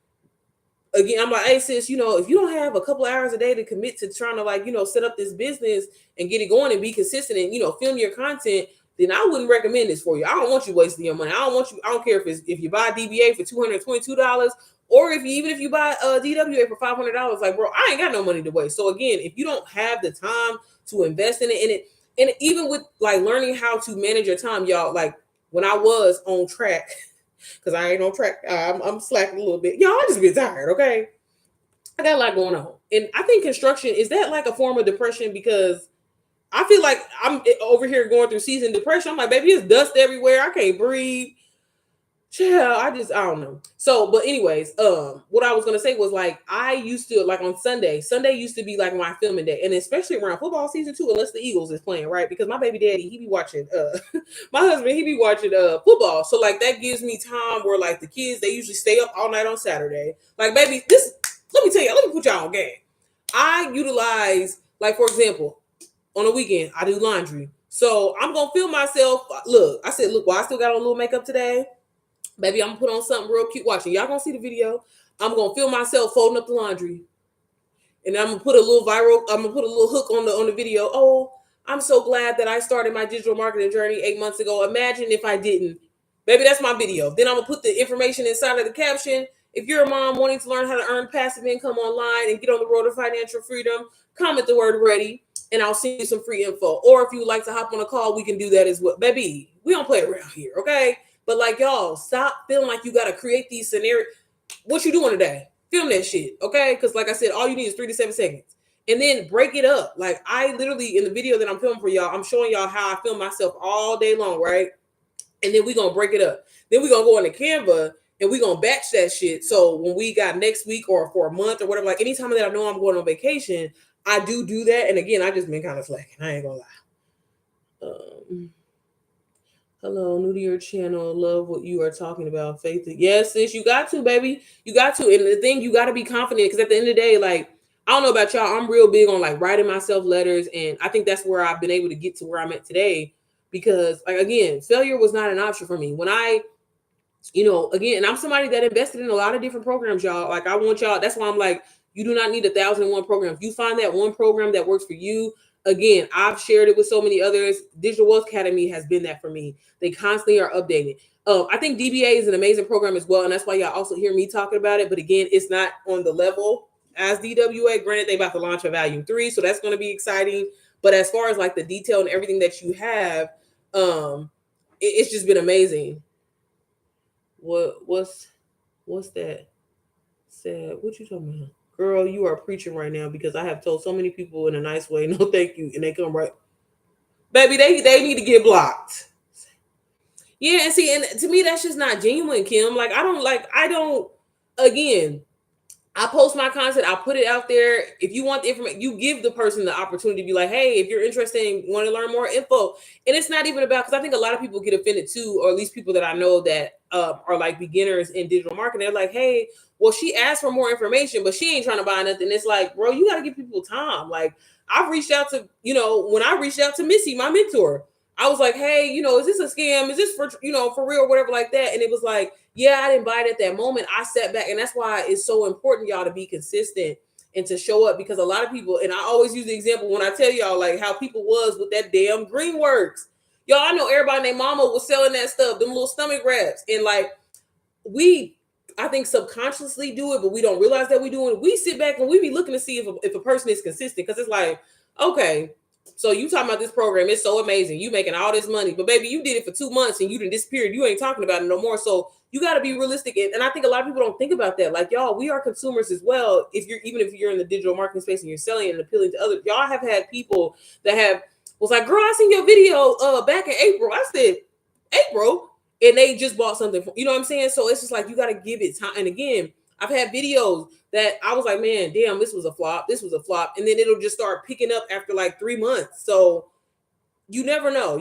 again, I'm like, hey, sis, you know, if you don't have a couple of hours a day to commit to trying to, like, you know, set up this business and get it going and be consistent and, you know, film your content, then I wouldn't recommend this for you. I don't want you wasting your money. I don't care if you buy DBA for $222, or even if you buy a DWA for $500, like, bro, I ain't got no money to waste. So again, if you don't have the time to invest in it, and even with, like, learning how to manage your time, y'all, like, when I was on track, because I ain't on track. I'm slacking a little bit. Y'all, I just been tired, okay? I got a lot going on. And I think construction, is that like a form of depression? Because I feel like I'm over here going through season depression. I'm like, baby, it's dust everywhere. I can't breathe. Yeah, I don't know. So, but anyways, what I was gonna say was, like, I used to, like, on Sunday used to be like my filming day, and especially around football season too, unless the Eagles is playing, right? Because my baby daddy, he be watching my husband, he be watching football. So, like, that gives me time where, like, the kids, they usually stay up all night on Saturday. Like, baby, let me tell you, let me put y'all on game. I utilize, like, for example, on the weekend, I do laundry. So I'm gonna film myself. Look, I said, look, well, I still got a little makeup today. Baby, I'm gonna put on something real cute. Watching, y'all gonna see the video. I'm gonna film myself folding up the laundry, and I'm gonna put a little hook on the video. Oh, I'm so glad that I started my digital marketing journey 8 months ago. Imagine if I didn't. Baby, that's my video. Then I'm gonna put the information inside of the caption. If you're a mom wanting to learn how to earn passive income online and get on the road to financial freedom, comment the word ready, and I'll send you some free info. Or if you would like to hop on a call, we can do that as well. Baby, we don't play around here, okay? But, like, y'all, stop feeling like you got to create these scenarios. What you doing today? Film that shit, okay? Because, like I said, all you need is 3 to 7 seconds. And then break it up. Like, I literally, in the video that I'm filming for y'all, I'm showing y'all how I film myself all day long, right? And then we're going to break it up. Then we're going to go into Canva, and we're going to batch that shit. So when we got next week or for a month or whatever, like, anytime that I know I'm going on vacation, I do that. And again, I just been kind of slacking. I ain't going to lie. Hello, new to your channel. Love what you are talking about. Faith. Yes, sis, you got to, baby. You got to. And the thing, you got to be confident, because at the end of the day, like, I don't know about y'all, I'm real big on, like, writing myself letters. And I think that's where I've been able to get to where I'm at today. Because, like, again, failure was not an option for me. When I, again, and I'm somebody that invested in a lot of different programs, y'all. Like, I want y'all, that's why I'm like, you do not need 1,001 programs. If you find that one program that works for you, again, I've shared it with so many others. Digital Wealth Academy has been that for me. They constantly are updating. I think DBA is an amazing program as well, and that's why y'all also hear me talking about it. But again, it's not on the level as DWA. Granted, they about to launch a Volume 3, so that's going to be exciting. But as far as, like, the detail and everything that you have, it's just been amazing. What's that? said, what you talking about? Girl, you are preaching right now because I have told so many people in a nice way, no thank you, and they come right. Baby, they need to get blocked. Yeah, and see, and to me, that's just not genuine, Kim. Like, I don't, again, I post my content, I put it out there. If you want the information, you give the person the opportunity to be like, hey, if you're interested and want to learn more info. And it's not even about, because I think a lot of people get offended too, or at least people that I know that are like beginners in digital marketing. They're like, hey, well, she asked for more information, but she ain't trying to buy nothing. It's like, bro, you got to give people time. Like, I've reached out to, when I reached out to Missy, my mentor, I was like, hey, is this a scam? Is this for, for real, whatever like that? And it was like, yeah, I didn't buy it at that moment. I sat back, and that's why it's so important, y'all, to be consistent and to show up, because a lot of people, and I always use the example when I tell y'all like how people was with that damn Greenworks. Y'all, I know everybody named Mama was selling that stuff, them little stomach wraps, and like I think subconsciously do it, but we don't realize that we do it. We sit back and we be looking to see if a person is consistent, because it's like, okay, so you talking about this program, it's so amazing, you making all this money, but baby, you did it for 2 months and you didn't disappear, you ain't talking about it no more. So you got to be realistic, and I think a lot of people don't think about that. Like, y'all, we are consumers as well. Even if you're in the digital marketing space and you're selling and appealing to others, y'all have had people that was like, girl, I seen your video back in April. I said, April? And they just bought something you know what I'm saying? So it's just like, you got to give it time. And again, I've had videos that I was like, man, damn, this was a flop, and then it'll just start picking up after like 3 months. So you never know.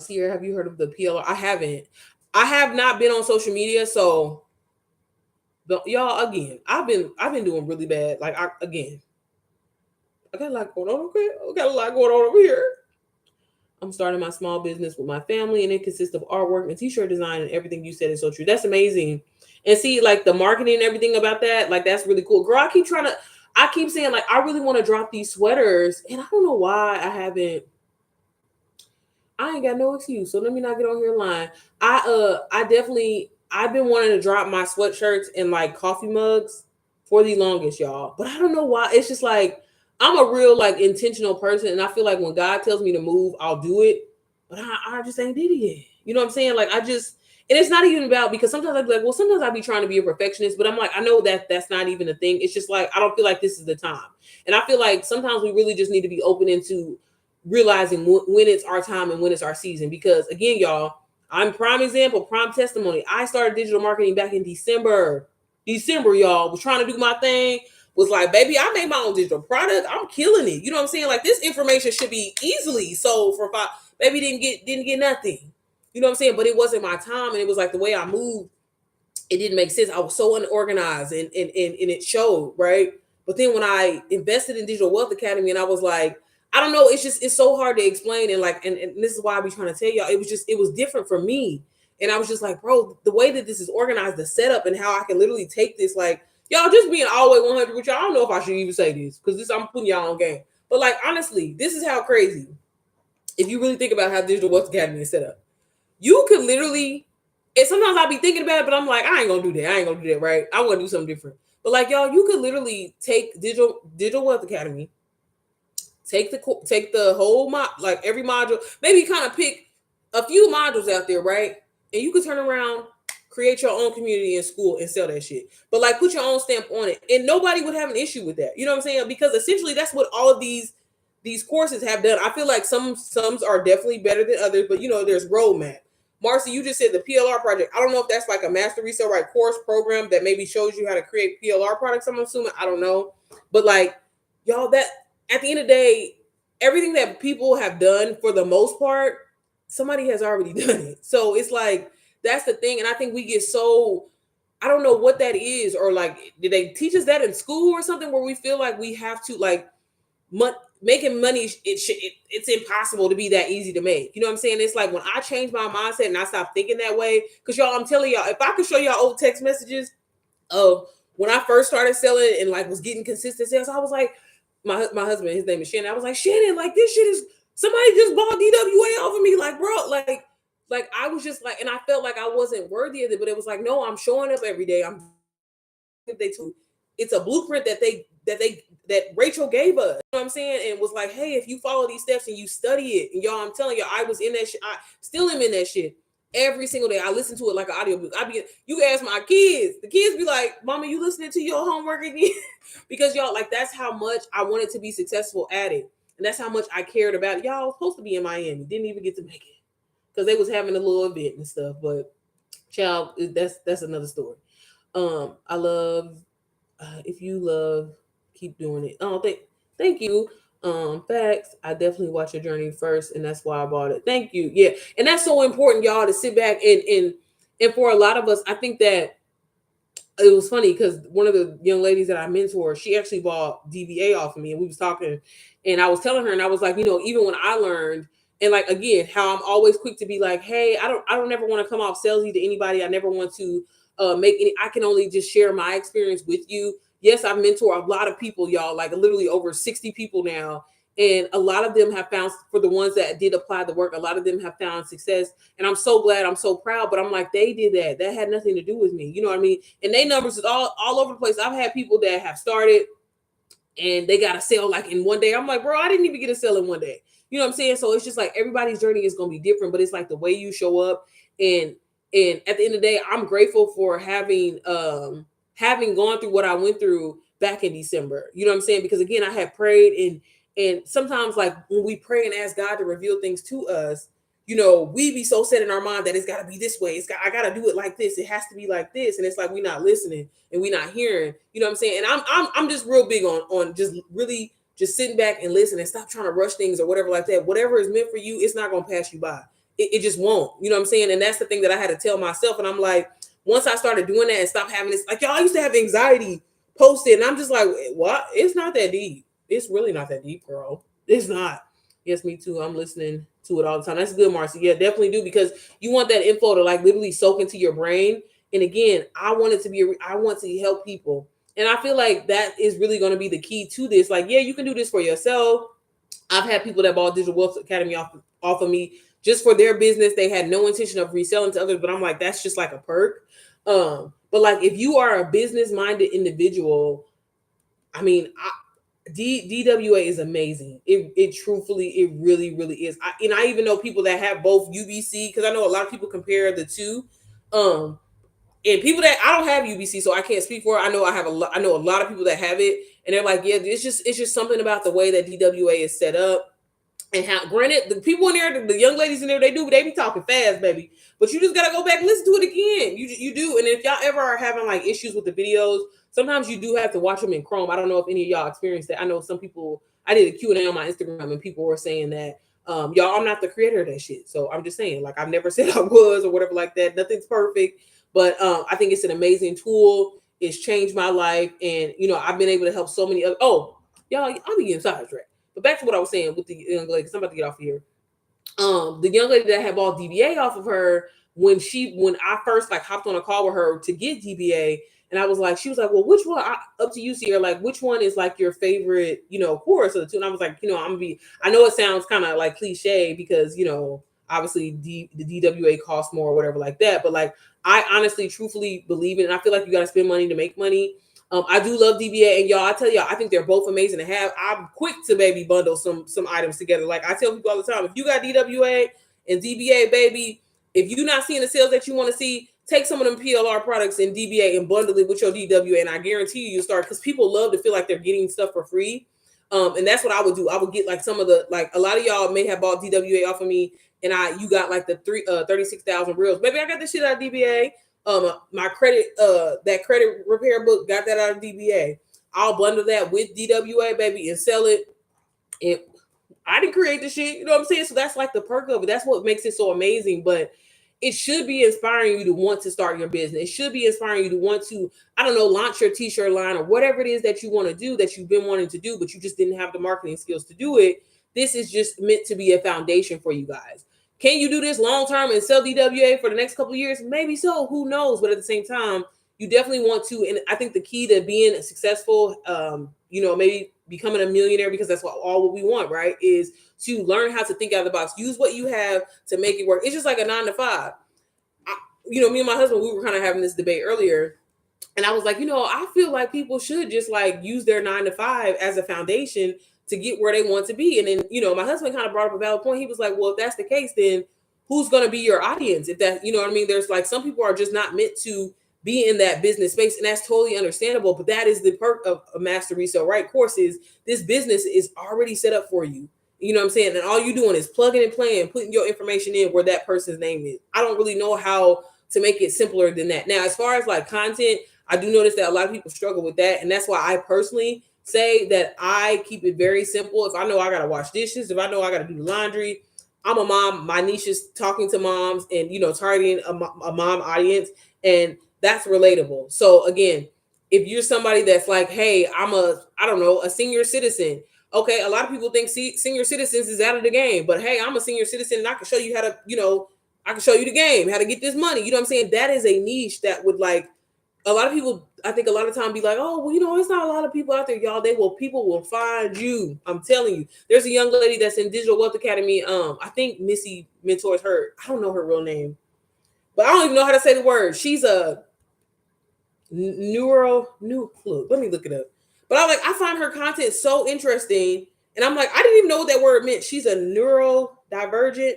Sierra, have you heard of the PLR? I haven't. I have not been on social media, so y'all, again, I've been doing really bad. Like, I got a lot going on. Okay, I got a lot going on over here. I'm starting my small business with my family, and it consists of artwork and t-shirt design, and everything you said is so true. That's amazing. And see, like, the marketing and everything about that, like, that's really cool. Girl, I keep saying, like, I really want to drop these sweaters, and I don't know why I ain't got no excuse. So let me not get on here lying. I've been wanting to drop my sweatshirts and like coffee mugs for the longest, y'all. But I don't know why. It's just like, I'm a real like intentional person, and I feel like when God tells me to move, I'll do it. But I just ain't did it yet. You know what I'm saying? Like, and it's not even about, because sometimes I'd be like, well, sometimes I'd be trying to be a perfectionist, but I'm like, I know that that's not even a thing. It's just like, I don't feel like this is the time. And I feel like sometimes we really just need to be open into realizing when it's our time and when it's our season. Because again, y'all, I'm prime example, prime testimony. I started digital marketing back in December, y'all. Was trying to do my thing. Was like, baby, I made my own digital product. I'm killing it. You know what I'm saying? Like, this information should be easily sold for 5. Baby, didn't get nothing. You know what I'm saying? But it wasn't my time, and it was like the way I moved, it didn't make sense. I was so unorganized, and it showed, right? But then when I invested in Digital Wealth Academy, and I was like, I don't know, it's so hard to explain. And like, and this is why I be trying to tell y'all, it was different for me. And I was just like, bro, the way that this is organized, the setup, and how I can literally take this, like, y'all, just being all the way 100 with y'all. I don't know if I should even say this, because I'm putting y'all on game. But like, honestly, this is how crazy, if you really think about how Digital Wealth Academy is set up. You could literally, and sometimes I be thinking about it, but I'm like, I ain't gonna do that, right? I want to do something different. But like, y'all, you could literally take Digital Wealth Academy, take the whole like every module, maybe kind of pick a few modules out there, right? And you could turn around, create your own community in school and sell that shit. But like, put your own stamp on it, and nobody would have an issue with that. You know what I'm saying? Because essentially, that's what all of these courses have done. I feel like some are definitely better than others, but there's roadmap. Marcy, you just said the PLR project. I don't know if that's like a master resale right course program that maybe shows you how to create PLR products. I'm assuming. I don't know. But like, y'all, that at the end of the day, everything that people have done for the most part, somebody has already done it. So it's like, that's the thing. And I think we get so, I don't know what that is, or like, did they teach us that in school or something, where we feel like we have to like, making money, it's impossible to be that easy to make. You know what I'm saying? It's like, when I changed my mindset and I stopped thinking that way, because y'all, I'm telling y'all, if I could show y'all old text messages of when I first started selling and like was getting consistent sales, I was like, my husband, his name is Shannon. I was like, Shannon, like, this shit is, somebody just bought DWA off of me, like, bro, like I was just like, and I felt like I wasn't worthy of it, but it was like, no, I'm showing up every day. It's a blueprint that Rachel gave us. You know what I'm saying? And was like, hey, if you follow these steps and you study it, and y'all, I'm telling you, I was in that shit. I still am in that shit. Every single day, I listen to it like an audiobook. You can ask my kids. The kids be like, "Mama, you listening to your homework again?" Because y'all, like, that's how much I wanted to be successful at it, and that's how much I cared about it. Y'all, I was supposed to be in Miami, didn't even get to make it because they was having a little event and stuff. But child, that's another story. I love if you love, keep doing it. Oh, thank you. Facts. I definitely watch your journey first, and that's why I bought it. Thank you. Yeah, and that's so important, y'all, to sit back and for a lot of us, I think that it was funny because one of the young ladies that I mentor, she actually bought DBA off of me, and we was talking, and I was telling her, and I was like, even when I learned, and like again, how I'm always quick to be like, hey, I don't ever want to come off salesy to anybody. I never want to make any. I can only just share my experience with you. Yes, I mentor a lot of people, y'all, like literally over 60 people now. And a lot of them have found, for the ones that did apply the work, a lot of them have found success. And I'm so glad, I'm so proud. But I'm like, they did that. That had nothing to do with me. You know what I mean? And they numbers is all over the place. I've had people that have started and they got a sale like in one day. I'm like, bro, I didn't even get a sale in one day. You know what I'm saying? So it's just like everybody's journey is going to be different, but it's like the way you show up. And at the end of the day, I'm grateful for having gone through what I went through back in December. You know what I'm saying? Because again, I had prayed, and sometimes like when we pray and ask God to reveal things to us, we be so set in our mind that it's got to be this way. I got to do it like this. It has to be like this. And it's like we're not listening and we're not hearing. You know what I'm saying? And I'm just real big on just really just sitting back and listen and stop trying to rush things or whatever like that. Whatever is meant for you, it's not going to pass you by. It just won't. You know what I'm saying? And that's the thing that I had to tell myself. And I'm like, once I started doing that and stopped having this, like y'all, I used to have anxiety posted, and I'm just like, what? It's not that deep. It's really not that deep, girl. It's not. Yes, me too. I'm listening to it all the time. That's good, Marcy. Yeah, definitely do, because you want that info to like literally soak into your brain. And again, I want to help people. And I feel like that is really going to be the key to this. Like, yeah, you can do this for yourself. I've had people that bought Digital Wealth Academy off of me just for their business. They had no intention of reselling to others, but I'm like, that's just like a perk. But like if you are a business minded individual, I mean, DWA is amazing. It truthfully, it really, really is. I even know people that have both UBC, because I know a lot of people compare the two. And people that I don't have UBC, so I can't speak for it. I know I know a lot of people that have it, and they're like, yeah, it's just something about the way that DWA is set up. And how, granted, the people in there, the young ladies in there, they be talking fast, baby. But you just gotta go back and listen to it again. You do. And if y'all ever are having like issues with the videos, sometimes you do have to watch them in Chrome. I don't know if any of y'all experienced that. I know some people. I did a Q&A on my Instagram, and people were saying that, y'all, I'm not the creator of that shit. So I'm just saying, like, I've never said I was or whatever like that. Nothing's perfect, but I think it's an amazing tool. It's changed my life, and I've been able to help so many other. Oh, y'all, I'll be getting sidetracked. But back to what I was saying with the young lady, because I'm about to get off here. The young lady that had bought DBA off of her, when I first like hopped on a call with her to get DBA, and she was like, well, which one? Up to you, Sierra. Like, which one is like your favorite, chorus of the two? And I was like, I know it sounds kind of like cliche because, obviously the DWA costs more or whatever like that. But like, I honestly, truthfully believe it. And I feel like you got to spend money to make money. I do love DBA, and y'all, I tell y'all, I think they're both amazing to have. I'm quick to baby bundle some items together. Like I tell people all the time, if you got DWA and DBA, baby, if you're not seeing the sales that you want to see, take some of them PLR products and DBA and bundle it with your DWA, and I guarantee you'll start, because people love to feel like they're getting stuff for free. And that's what I would do. I would get like some of the, like a lot of y'all may have bought DWA off of me, and you got like the 36,000 reels. Baby, I got this shit out of DBA. My credit, that credit repair book, got that out of DBA. I'll bundle that with DWA, baby, and sell it. And I didn't create the shit, you know what I'm saying? So that's like the perk of it. That's what makes it so amazing. But it should be inspiring you to want to start your business. It should be inspiring you to want to, I don't know, launch your t-shirt line or whatever it is that you want to do, that you've been wanting to do, but you just didn't have the marketing skills to do it. This is just meant to be a foundation for you guys. Can you do this long term and sell DWA for the next couple of years? Maybe so. Who knows? But at the same time, you definitely want to. And I think the key to being successful, maybe becoming a millionaire, because that's what we want, right? Is to learn how to think out of the box. Use what you have to make it work. It's just like a 9 to 5. Me and my husband, we were kind of having this debate earlier. And I was like, I feel like people should just like use their 9 to 5 as a foundation to get where they want to be. And then, my husband kind of brought up a valid point. He was like, well, if that's the case, then who's going to be your audience. If that, you know what I mean? There's like some people are just not meant to be in that business space, and that's totally understandable. But that is the perk of a Master Resale Right course, is this business is already set up for you. You know what I'm saying? And all you doing is plugging and playing, putting your information in where that person's name is. I don't really know how to make it simpler than that. Now, as far as like content, I do notice that a lot of people struggle with that. And that's why I personally say that I keep it very simple. If I know I got to wash dishes, if I know I got to do the laundry, I'm a mom. My niche is talking to moms and, you know, targeting a mom audience. And that's relatable. So again, if you're somebody that's like, hey, I don't know, a senior citizen. Okay, a lot of people think senior citizens is out of the game, but hey, I'm a senior citizen and I can show you how to, you know, I can show you the game, how to get this money. You know what I'm saying? That is a niche that would like a lot of people, I think a lot of time be like, oh, well, you know, it's not a lot of people out there, y'all. People will find you. I'm telling you. There's a young lady that's in Digital Wealth Academy. I think Missy mentors her. I don't know her real name, but I don't even know how to say the word. She's a look, let me look it up. But I find her content so interesting. And I'm like, I didn't even know what that word meant. She's a neurodivergent.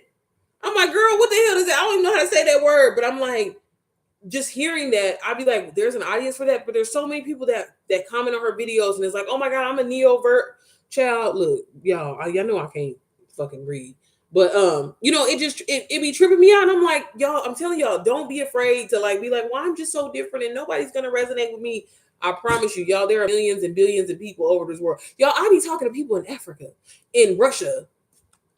I'm like, girl, what the hell is that? I don't even know how to say that word. But I'm like, just hearing that, I'd be like, there's an audience for that. But there's so many people that comment on her videos and it's like, oh my God, I'm a neovert child. Look, y'all know I can't fucking read. But you know, it be tripping me out. And I'm like, y'all, I'm telling y'all, don't be afraid to like be like, well, I'm just so different and nobody's gonna resonate with me. I promise you, y'all, there are millions and billions of people over this world. Y'all, I be talking to people in Africa, in Russia.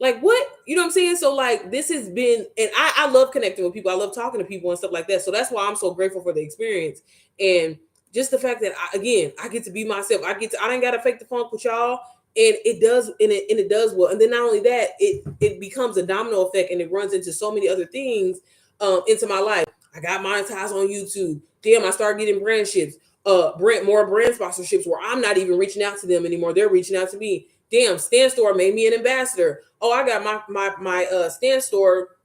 Like what? You know what I'm saying? So like this has been, and I love connecting with people. I love talking to people and stuff like that. So that's why I'm so grateful for the experience. And just the fact that I get to be myself. I ain't gotta fake the funk with y'all. And it does, and it does well. And then not only that, it becomes a domino effect and it runs into so many other things into my life. I got monetized on YouTube. Damn, I started getting more brand sponsorships where I'm not even reaching out to them anymore. They're reaching out to me. Damn, Stan Store made me an ambassador. Oh, I got my Stan Store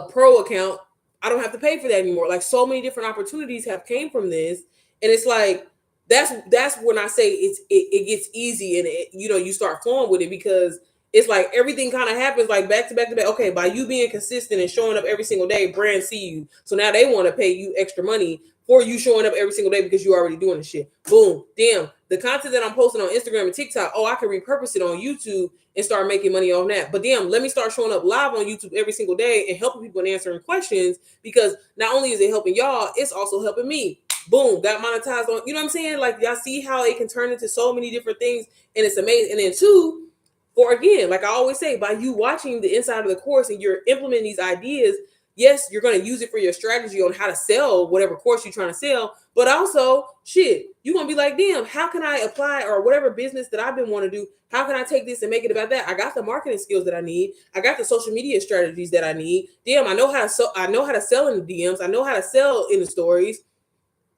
pro account. I don't have to pay for that anymore. Like so many different opportunities have came from this, and it's like that's when I say it gets easy and you know, you start flowing with it, because it's like everything kind of happens like back to back to back. Okay, by you being consistent and showing up every single day, brands see you, so now they want to pay you extra money for you showing up every single day because you're already doing the shit. Boom, damn, the content that I'm posting on Instagram and TikTok, oh, I can repurpose it on YouTube and start making money on that. But damn, let me start showing up live on YouTube every single day and helping people and answering questions, because not only is it helping y'all, it's also helping me. Boom, got monetized on, you know what I'm saying? Like y'all see how it can turn into so many different things, and it's amazing. And then two, for again, like I always say, by you watching the inside of the course and you're implementing these ideas, yes, you're going to use it for your strategy on how to sell whatever course you're trying to sell, but also shit, you're going to be like, damn, how can I apply, or whatever business that I've been wanting to do, how can I take this and make it about that? I got the marketing skills that I need. I got the social media strategies that I need. Damn, I know how to sell in the DMs. I know how to sell in the stories.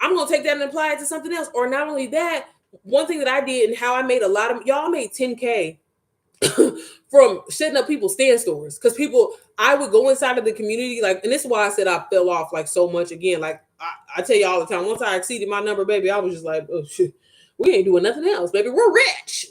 I'm going to take that and apply it to something else. Or not only that, one thing that I did and how I made y'all made 10K from setting up people's stand stores, because I would go inside of the community, like, and this is why I said I fell off like so much again. Like I tell you all the time, once I exceeded my number, baby, I was just like, oh shit, we ain't doing nothing else, baby. We're rich.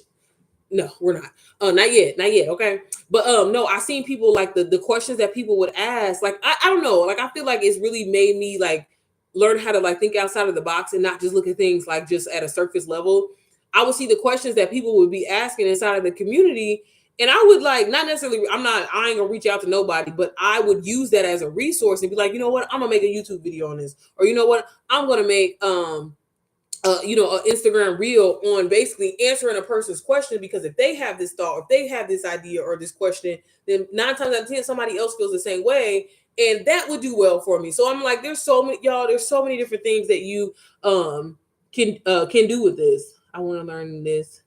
No, we're not. Not yet. Okay. But no, I seen people like the questions that people would ask. Like, I don't know. Like, I feel like it's really made me like learn how to like think outside of the box and not just look at things like just at a surface level. I would see the questions that people would be asking inside of the community, and I would like not necessarily, I ain't gonna reach out to nobody, but I would use that as a resource and be like, you know what, I'm gonna make a YouTube video on this, or you know what, I'm gonna make you know, an Instagram reel on basically answering a person's question, because if they have this thought, if they have this idea or this question, then 9 times out of 10 somebody else feels the same way, and that would do well for me. So I'm like, there's so many different things that you can do with this. I want to learn this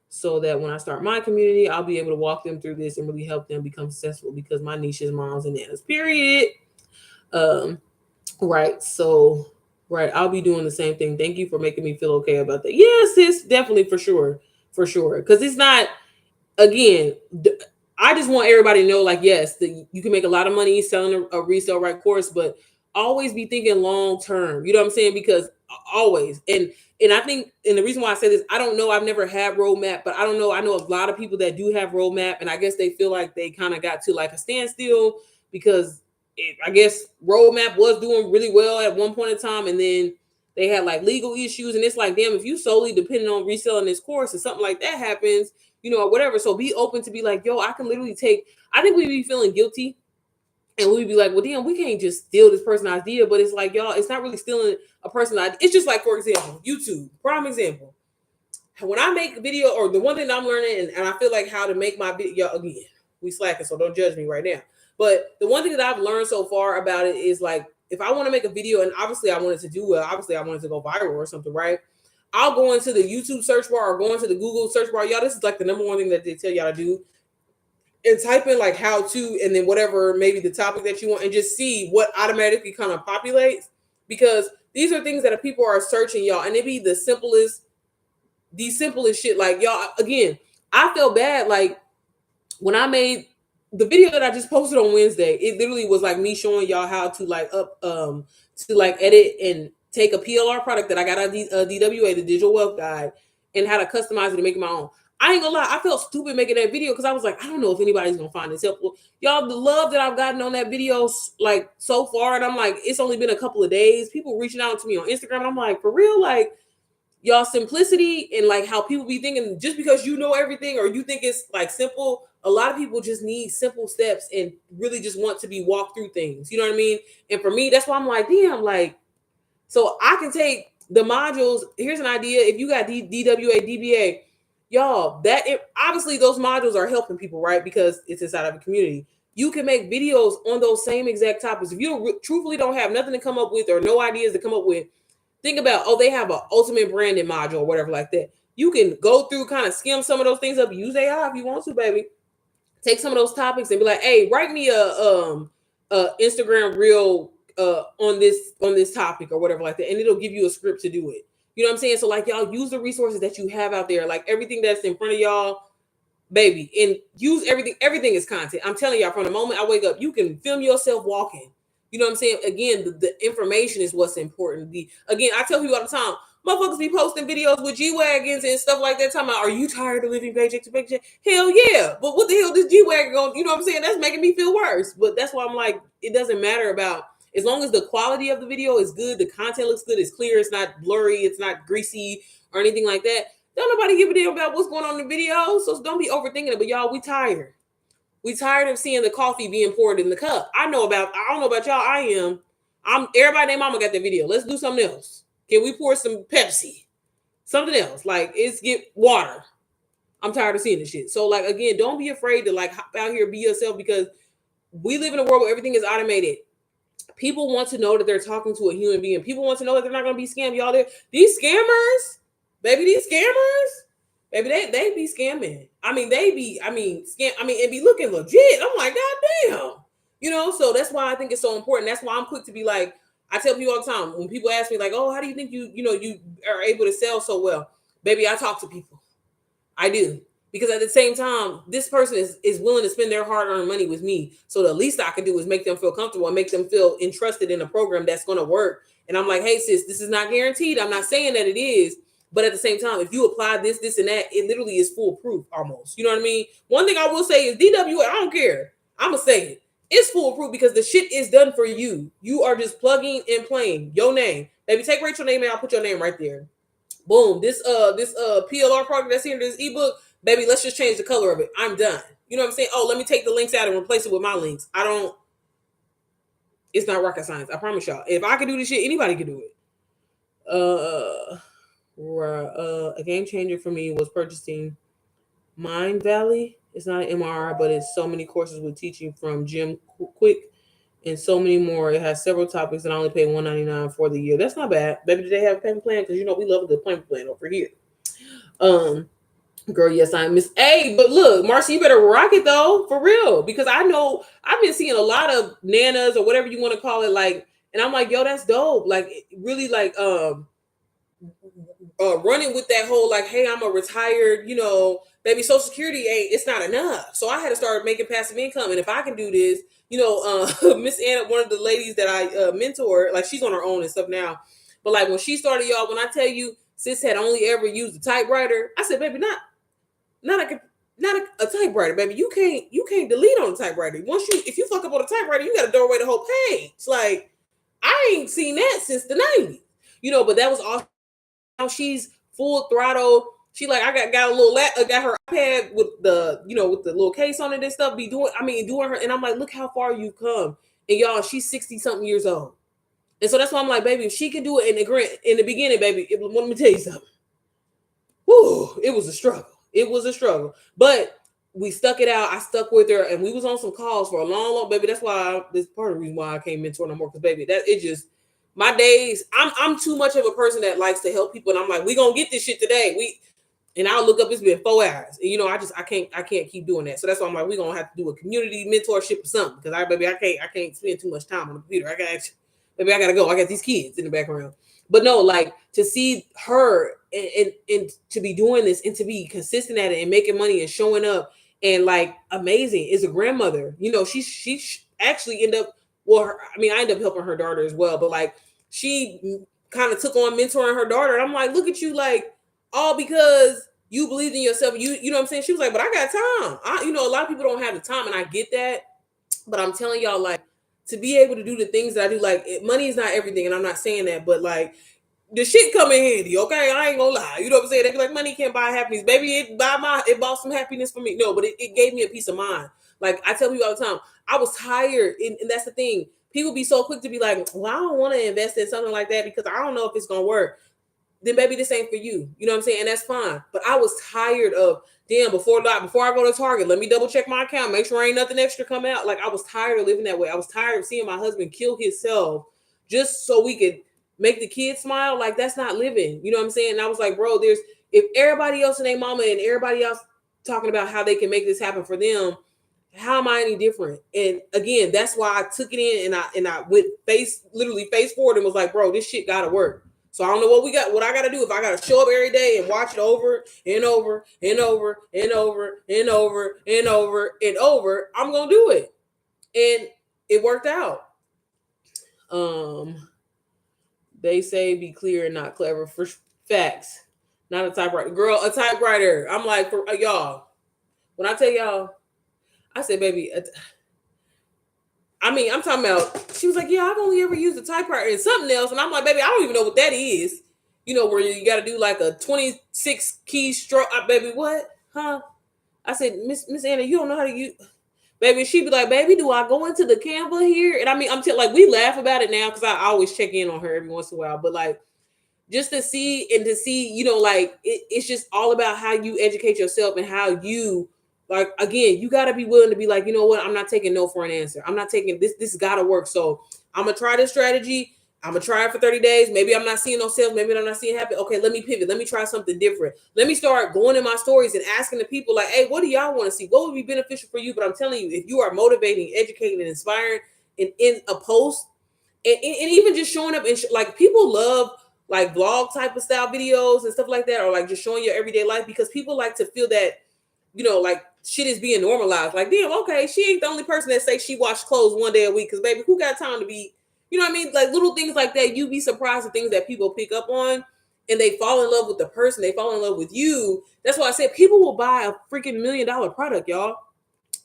so that when I start my community, I'll be able to walk them through this and really help them become successful, because my niche is moms and nanas, period. Right. So, right. I'll be doing the same thing. Thank you for making me feel okay about that. Yes, sis, definitely, for sure. For sure. Because it's not, again, I just want everybody to know, like, yes, that you can make a lot of money selling a resale right course, but always be thinking long term. You know what I'm saying? Because always. And I think, and the reason why I say this, I don't know, I've never had roadmap, but I know a lot of people that do have roadmap, and I guess they feel like they kind of got to like a standstill because I guess Roadmap was doing really well at one point in time, and then they had like legal issues, and it's like, damn, if you solely depending on reselling this course and something like that happens, or whatever. So be open to be like, yo, I can literally take. I think we'd be feeling guilty, and we'd be like, well, damn, we can't just steal this person's idea. But it's like, y'all, it's not really stealing a person's idea. It's just like, for example, YouTube, prime example. When I make a video, or the one thing I'm learning, and I feel like how to make my video, again, we slacking, so don't judge me right now. But the one thing that I've learned so far about it is like, if I want to make a video, and obviously I want it to do well, obviously I want it to go viral or something, right? I'll go into the YouTube search bar or go into the Google search bar. Y'all, this is like the number one thing that they tell y'all to do. And type in like how to, and then whatever, maybe the topic that you want, and just see what automatically kind of populates. Because these are things that people are searching, y'all. And it be the simplest shit. Like, y'all, again, I feel bad. Like, when I made the video that I just posted on Wednesday, it literally was like me showing y'all how to like edit and take a PLR product that I got out of DWA, the Digital Wealth Guide, and how to customize it and make it my own. I ain't gonna lie, I felt stupid making that video because I was like, I don't know if anybody's gonna find this helpful. Y'all, the love that I've gotten on that video, like, so far, and I'm like, it's only been a couple of days. People reaching out to me on Instagram, and I'm like, for real, like, y'all, simplicity and like how people be thinking, just because you know everything or you think it's like simple, a lot of people just need simple steps and really just want to be walked through things. You know what I mean? And for me, that's why I'm like, damn, like, so I can take the modules. Here's an idea. If you got DWA, DBA, y'all, obviously those modules are helping people, right? Because it's inside of a community. You can make videos on those same exact topics. If you truthfully don't have nothing to come up with or no ideas to come up with, think about, they have an ultimate branding module or whatever like that. You can go through, kind of skim some of those things up, use AI if you want to, baby. Take some of those topics and be like, hey, write me a Instagram reel on this topic or whatever like that, and it'll give you a script to do it. You know what I'm saying? So like, y'all, use the resources that you have out there, like everything that's in front of y'all, baby, and use everything. Everything is content. I'm telling y'all, from the moment I wake up, you can film yourself walking. You know what I'm saying? Again, the information is what's important. Again, I tell people all the time, motherfuckers be posting videos with G-Wagons and stuff like that, talking about, are you tired of living paycheck to paycheck? Hell yeah. But what the hell does G-Wagon going, you know what I'm saying? That's making me feel worse. But that's why I'm like, it doesn't matter about, as long as the quality of the video is good, the content looks good, it's clear, it's not blurry, it's not greasy or anything like that. Don't nobody give a damn about what's going on in the video. So don't be overthinking it. But y'all, we tired. We tired of seeing the coffee being poured in the cup. I don't know about y'all. Everybody named mama got that video. Let's do something else. Can we pour some Pepsi? Something else. Like, it's get water. I'm tired of seeing this shit. So like, again, don't be afraid to like hop out here, be yourself, because we live in a world where everything is automated. People want to know that they're talking to a human being. People want to know that they're not going to be scammed. Y'all, these scammers, baby, maybe they be scamming. It be looking legit. I'm like, God damn. So that's why I think it's so important. That's why I'm quick to be like, I tell people all the time, when people ask me like, oh, how do you think you are able to sell so well? Baby, I talk to people. I do. Because at the same time, this person is willing to spend their hard-earned money with me. So the least I can do is make them feel comfortable and make them feel entrusted in a program that's going to work. And I'm like, hey, sis, this is not guaranteed. I'm not saying that it is. But at the same time, if you apply this, and that, it literally is foolproof almost. You know what I mean? One thing I will say is DWA, I don't care. I'm going to say it. It's foolproof because the shit is done for you. You are just plugging and playing your name. Maybe take Rachel's name and I'll put your name right there. Boom. This PLR product that's here, this ebook, baby, let's just change the color of it. I'm done. You know what I'm saying? Oh, let me take the links out and replace it with my links. It's not rocket science. I promise y'all. If I can do this shit, anybody can do it. A game changer for me was purchasing Mind Valley. It's not an MRR, but it's so many courses with teaching from Jim Quick and so many more. It has several topics and I only pay $199 for the year. That's not bad. Baby, do they have a payment plan? Because we love a good payment plan over here. Girl, yes, I miss. Hey, but look, Marcy, you better rock it though, for real. Because I know I've been seeing a lot of nanas or whatever you want to call it, like, and I'm like, yo, that's dope. Like, really, like, running with that whole like, hey, I'm a retired, baby, Social Security it's not enough. So I had to start making passive income. And if I can do this, Miss Anna, one of the ladies that I mentor, like, she's on her own and stuff now. But like, when she started, y'all, when I tell you, sis had only ever used a typewriter, I said, baby, not like not a typewriter, baby. You can't delete on the typewriter. If you fuck up on the typewriter, you got to throw away the whole page. Like, I ain't seen that since the 90s. But that was awesome. Now she's full throttle. She like, I got a little got her iPad with the with the little case on it and stuff. Doing her, and I'm like, look how far you've come. And y'all, she's 60 something years old. And so that's why I'm like, baby, if she can do it in the beginning, baby, let me tell you something. Whew, it was a struggle. It was a struggle. But we stuck it out. I stuck with her, and we was on some calls for a long, baby. That's why this part of the reason why I can't mentor no more. Because baby, my days. I'm too much of a person that likes to help people, and I'm like, we gonna get this shit today. And I'll look up. It's been 4 hours. And, I can't keep doing that. So that's why I'm like, we're gonna have to do a community mentorship or something. Because I can't spend too much time on the computer. I gotta go. I got these kids in the background. But no, like, to see her and to be doing this and to be consistent at it and making money and showing up and like amazing is a grandmother. She actually ended up. Well, I ended up helping her daughter as well. But like, she kind of took on mentoring her daughter. And I'm like, look at you, like, all because you believed in yourself. You know what I'm saying? She was like, but I got time. A lot of people don't have the time, and I get that. But I'm telling y'all, like, to be able to do the things that I do, like, money is not everything, and I'm not saying that, but like, the shit come in handy, okay? I ain't gonna lie. You know what I'm saying? They be like, money can't buy happiness. Baby, it bought some happiness for me. No, but it gave me a peace of mind. Like, I tell people all the time, I was tired, and that's the thing. People be so quick to be like, well, I don't want to invest in something like that because I don't know if it's gonna work. Then baby, this ain't for you. You know what I'm saying? And that's fine. But I was tired of, damn, before I go to Target, let me double check my account, make sure ain't nothing extra come out. Like, I was tired of living that way. I was tired of seeing my husband kill himself just so we could make the kids smile. Like, that's not living. You know what I'm saying? And I was like, bro, if everybody else and their mama and everybody else talking about how they can make this happen for them, how am I any different? And again, that's why I took it in and I went literally face forward and was like, bro, this shit gotta work. So I don't know what I gotta do. If I gotta show up every day and watch it over and over and over and over and over and over and over, I'm gonna do it. And it worked out. They say be clear and not clever. For facts. Not a typewriter. Girl, a typewriter. I'm like, for y'all, when I tell y'all, I said, baby, I'm talking about, she was like, yeah, I've only ever used a typewriter and something else. And I'm like, baby, I don't even know what that is. Where you got to do like a 26 key stroke. Baby, what? Huh? I said, Miss Anna, you don't know how to use. Baby, she'd be like, baby, do I go into the Canva here? And like, we laugh about it now because I always check in on her every once in a while. But like, just to see, like, it's just all about how you educate yourself and how you, like, again, you got to be willing to be like, you know what? I'm not taking no for an answer. I'm not taking this. This got to work. So I'm going to try this strategy. I'm going to try it for 30 days. Maybe I'm not seeing no sales. Maybe I'm not seeing happy. Okay, let me pivot. Let me try something different. Let me start going in my stories and asking the people like, hey, what do y'all want to see? What would be beneficial for you? But I'm telling you, if you are motivating, educating, and inspiring in a post and even just showing up and like, people love like vlog type of style videos and stuff like that, or like just showing your everyday life, because people like to feel that, like shit is being normalized. Like, damn, okay, she ain't the only person that say she washed clothes one day a week. Because baby, who got time to be, you know what I mean? Like, little things like that. You'd be surprised at things that people pick up on, and they fall in love with the person. They fall in love with you. That's why I said people will buy a freaking $1 million product, y'all.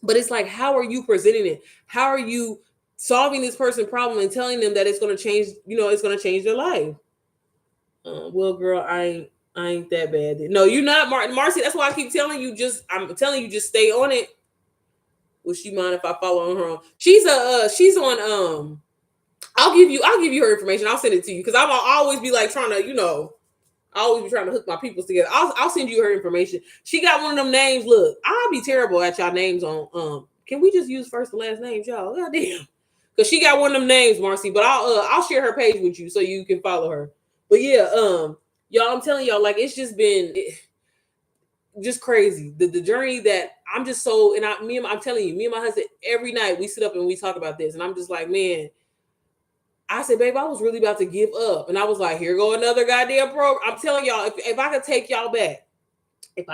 But it's like, how are you presenting it? How are you solving this person's problem and telling them that it's going to change, it's going to change their life? Well, girl, I ain't that bad. No, you're not, Marcy. That's why I keep telling you. I'm telling you, just stay on it. Would she mind if I follow on her? She's on. I'll give you her information. I'll send it to you because I'll always be like trying to, I always be trying to hook my peoples together. I'll send you her information. She got one of them names. Look, I'll be terrible at y'all names on. Can we just use first and last names, y'all? God damn. Because she got one of them names, Marcy. But I'll share her page with you so you can follow her. But yeah, y'all, I'm telling y'all, like, it's just been just crazy. The journey that I'm just so, and I'm telling you, me and my husband, every night we sit up and we talk about this. And I'm just like, man, I said, babe, I was really about to give up. And I was like, here go another goddamn program. I'm telling y'all, if I could take y'all back, because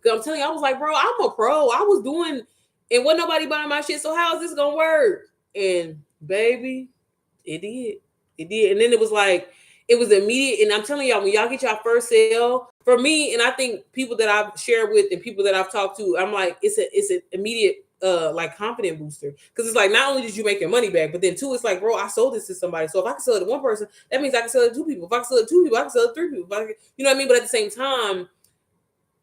I'm telling you, I was like, bro, I'm a pro. I was doing, and wasn't nobody buying my shit. So how is this going to work? And baby, it did. And then it was like, it was immediate. And I'm telling y'all, when y'all get y'all first sale, for me, and I think people that I've shared with and people that I've talked to, I'm like, it's an immediate like confident booster, because it's like not only did you make your money back, but then two, it's like, bro, I sold this to somebody, so if I can sell it to one person, that means I can sell it to two people. If I can sell it to two people, I can sell it to three people. You know what I mean? But at the same time,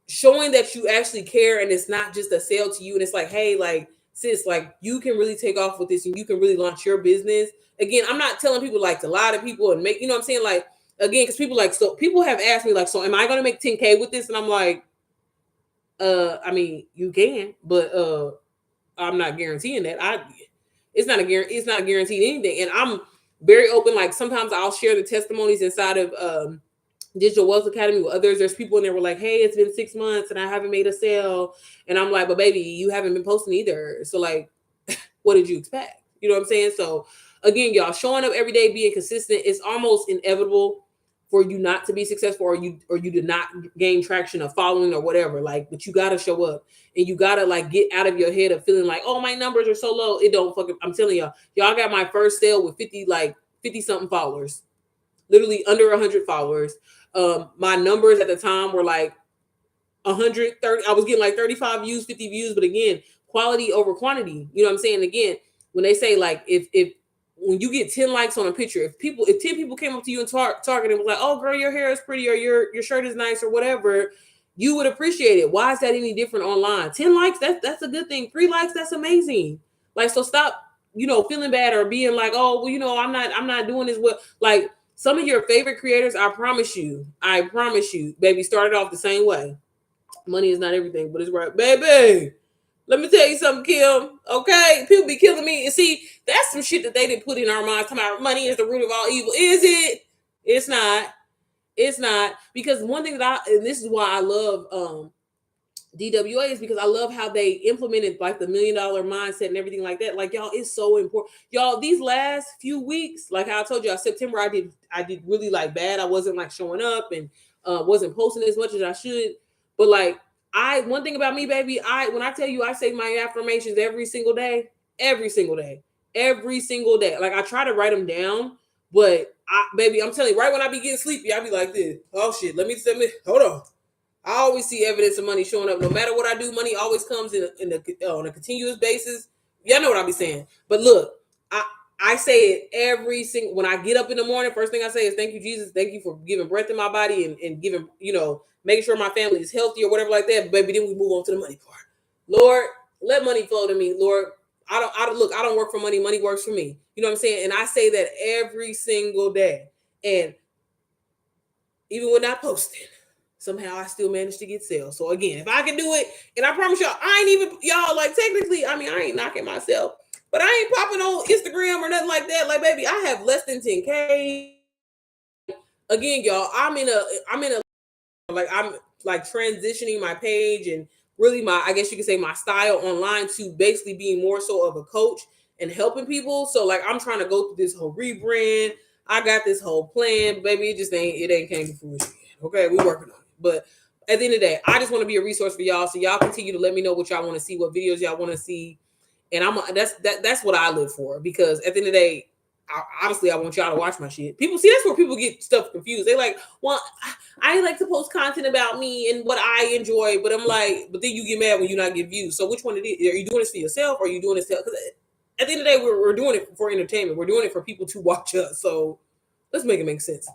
showing that you actually care and it's not just a sale to you, and it's like, hey, like, sis, like, you can really take off with this and you can really launch your business. Again, I'm not telling people like to lie to people and make, you know what I'm saying, like, again, because people like, so people have asked me like, so am I going to make 10K with this? And I'm like, I mean, you can, but I'm not guaranteeing that. It's not a guarantee, it's not guaranteed anything. And I'm very open. Like, sometimes I'll share the testimonies inside of Digital Wealth Academy with others. There's people in there were like, hey, it's been 6 months and I haven't made a sale. And I'm like, but baby, you haven't been posting either. So like, what did you expect? You know what I'm saying? So again, y'all, showing up every day, being consistent, it's almost inevitable for you not to be successful, or you did not gain traction or following or whatever. Like, but you gotta show up and you gotta like get out of your head of feeling like, oh, my numbers are so low. It don't fucking, I'm telling y'all got my first sale with 50 something followers, literally under 100 followers. My numbers at the time were like 130. I was getting like 35 views, 50 views, but again, quality over quantity. You know what I'm saying? Again, when they say like, if when you get 10 likes on a picture, if 10 people came up to you and Target and was like, oh girl, your hair is pretty, or your shirt is nice, or whatever, you would appreciate it. Why is that any different online? 10 likes, that's a good thing. 3 likes, that's amazing. Like, so stop, feeling bad or being like, oh, well, I'm not doing this well. Like, some of your favorite creators, I promise you, baby, started off the same way. Money is not everything, but it's right, baby. Let me tell you something, Kim. Okay, people be killing me, and see, that's some shit that they didn't put in our minds. Talking about money is the root of all evil. Is it? It's not. It's not, because one thing and this is why I love DWA, is because I love how they implemented like the $1 million mindset and everything like that. Like, y'all, it's so important. Y'all, these last few weeks, like how I told y'all, September, I did really like bad. I wasn't like showing up and wasn't posting as much as I should. But like, one thing about me, baby, when I tell you I say my affirmations every single day, every single day, every single day. Like, I try to write them down, but baby, I'm telling you, right when I be getting sleepy, I be like this. Oh shit, let me hold on. I always see evidence of money showing up. No matter what I do, money always comes on a continuous basis. Y'all know what I be saying. But look, I say it every single, when I get up in the morning, first thing I say is, thank you, Jesus. Thank you for giving breath in my body and giving, making sure my family is healthy or whatever like that. But baby, then we move on to the money part. Lord, let money flow to me. Lord, I don't work for money. Money works for me. You know what I'm saying? And I say that every single day. And even when not posting, somehow I still manage to get sales. So again, if I can do it, and I promise y'all, I ain't even, y'all, like, technically, I mean, I ain't knocking myself, but I ain't popping on Instagram or nothing like that. Like, baby, I have less than 10K. Again, y'all, I'm in a, like, I'm like transitioning my page and really I guess you could say my style online to basically being more so of a coach and helping people. So like, I'm trying to go through this whole rebrand. I got this whole plan, baby. It ain't came to fruition yet. Okay, we working on it. But at the end of the day, I just want to be a resource for y'all. So y'all continue to let me know what y'all want to see, what videos y'all want to see. And that's what I live for, because at the end of the day, obviously I want y'all to watch my shit. People see, that's where people get stuff confused. They like, well, I like to post content about me and what I enjoy, but I'm like, but then you get mad when you not get views. So which one it is? Are you doing this for yourself, or are you doing this? Because at the end of the day, we're doing it for entertainment. We're doing it for people to watch us. So let's make it make sense.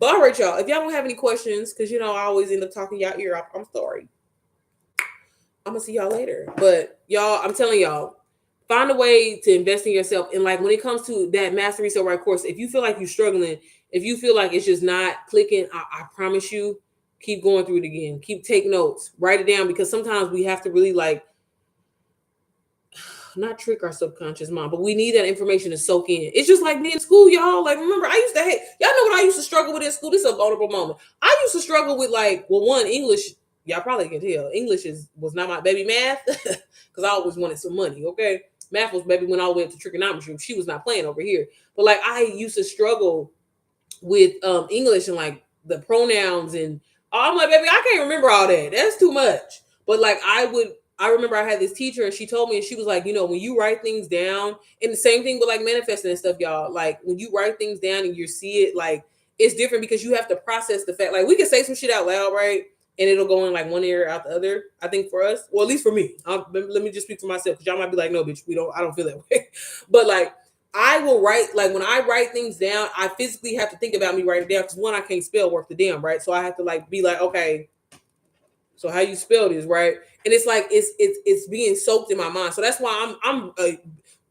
But all right, y'all. If y'all don't have any questions, because I always end up talking y'all ear off, I'm sorry. I'm gonna see y'all later. But y'all, I'm telling y'all, find a way to invest in yourself. And like, when it comes to that Master Resale Right course, if you feel like you're struggling, if you feel like it's just not clicking, I promise you, keep going through it again. Keep taking notes, write it down, because sometimes we have to really like, not trick our subconscious mind, but we need that information to soak in. It's just like me in school, y'all. Like, remember, I used to hate, y'all know what I used to struggle with in school? This is a vulnerable moment. I used to struggle with, like, well, one, English. Y'all probably can tell English was not my baby. Math, because I always wanted some money. Okay, math was baby went all the way up to trigonometry. She was not playing over here. But like, I used to struggle with English and like the pronouns, and I'm like, baby, I can't remember all that. That's too much. But like, I remember I had this teacher, and she told me, and she was like, when you write things down, and the same thing with like manifesting and stuff, y'all, like when you write things down and you see it, like, it's different, because you have to process the fact, like, we can say some shit out loud, right? and it'll go in like one ear out the other. I think for us, well, at least for me, let me just speak for myself, because y'all might be like, no, bitch, I don't feel that way. But like, I will write, like when I write things down, I physically have to think about me writing it down, because one, I can't spell worth the damn, right? So I have to like be like, okay, so how you spell this, right? And it's like it's being soaked in my mind. So that's why I'm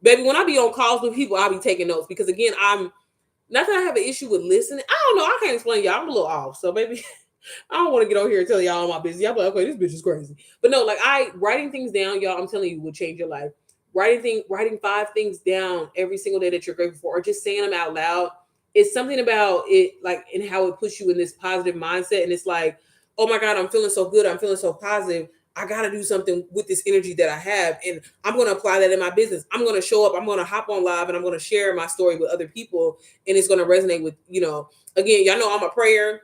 baby, when I be on calls with people, I'll be taking notes, because again, I'm not that I have an issue with listening. I don't know. I can't explain y'all. I'm a little off. So maybe I don't want to get on here and tell y'all all my business. Y'all be like, okay, this bitch is crazy. But no, like writing things down, y'all, I'm telling you, will change your life. Writing 5 things down every single day that you're grateful for, or just saying them out loud. It's something about it, like, and how it puts you in this positive mindset. And it's like, oh my God, I'm feeling so good. I'm feeling so positive. I got to do something with this energy that I have. And I'm going to apply that in my business. I'm going to show up. I'm going to hop on live, and I'm going to share my story with other people. And it's going to resonate with, again, y'all know I'm a prayer.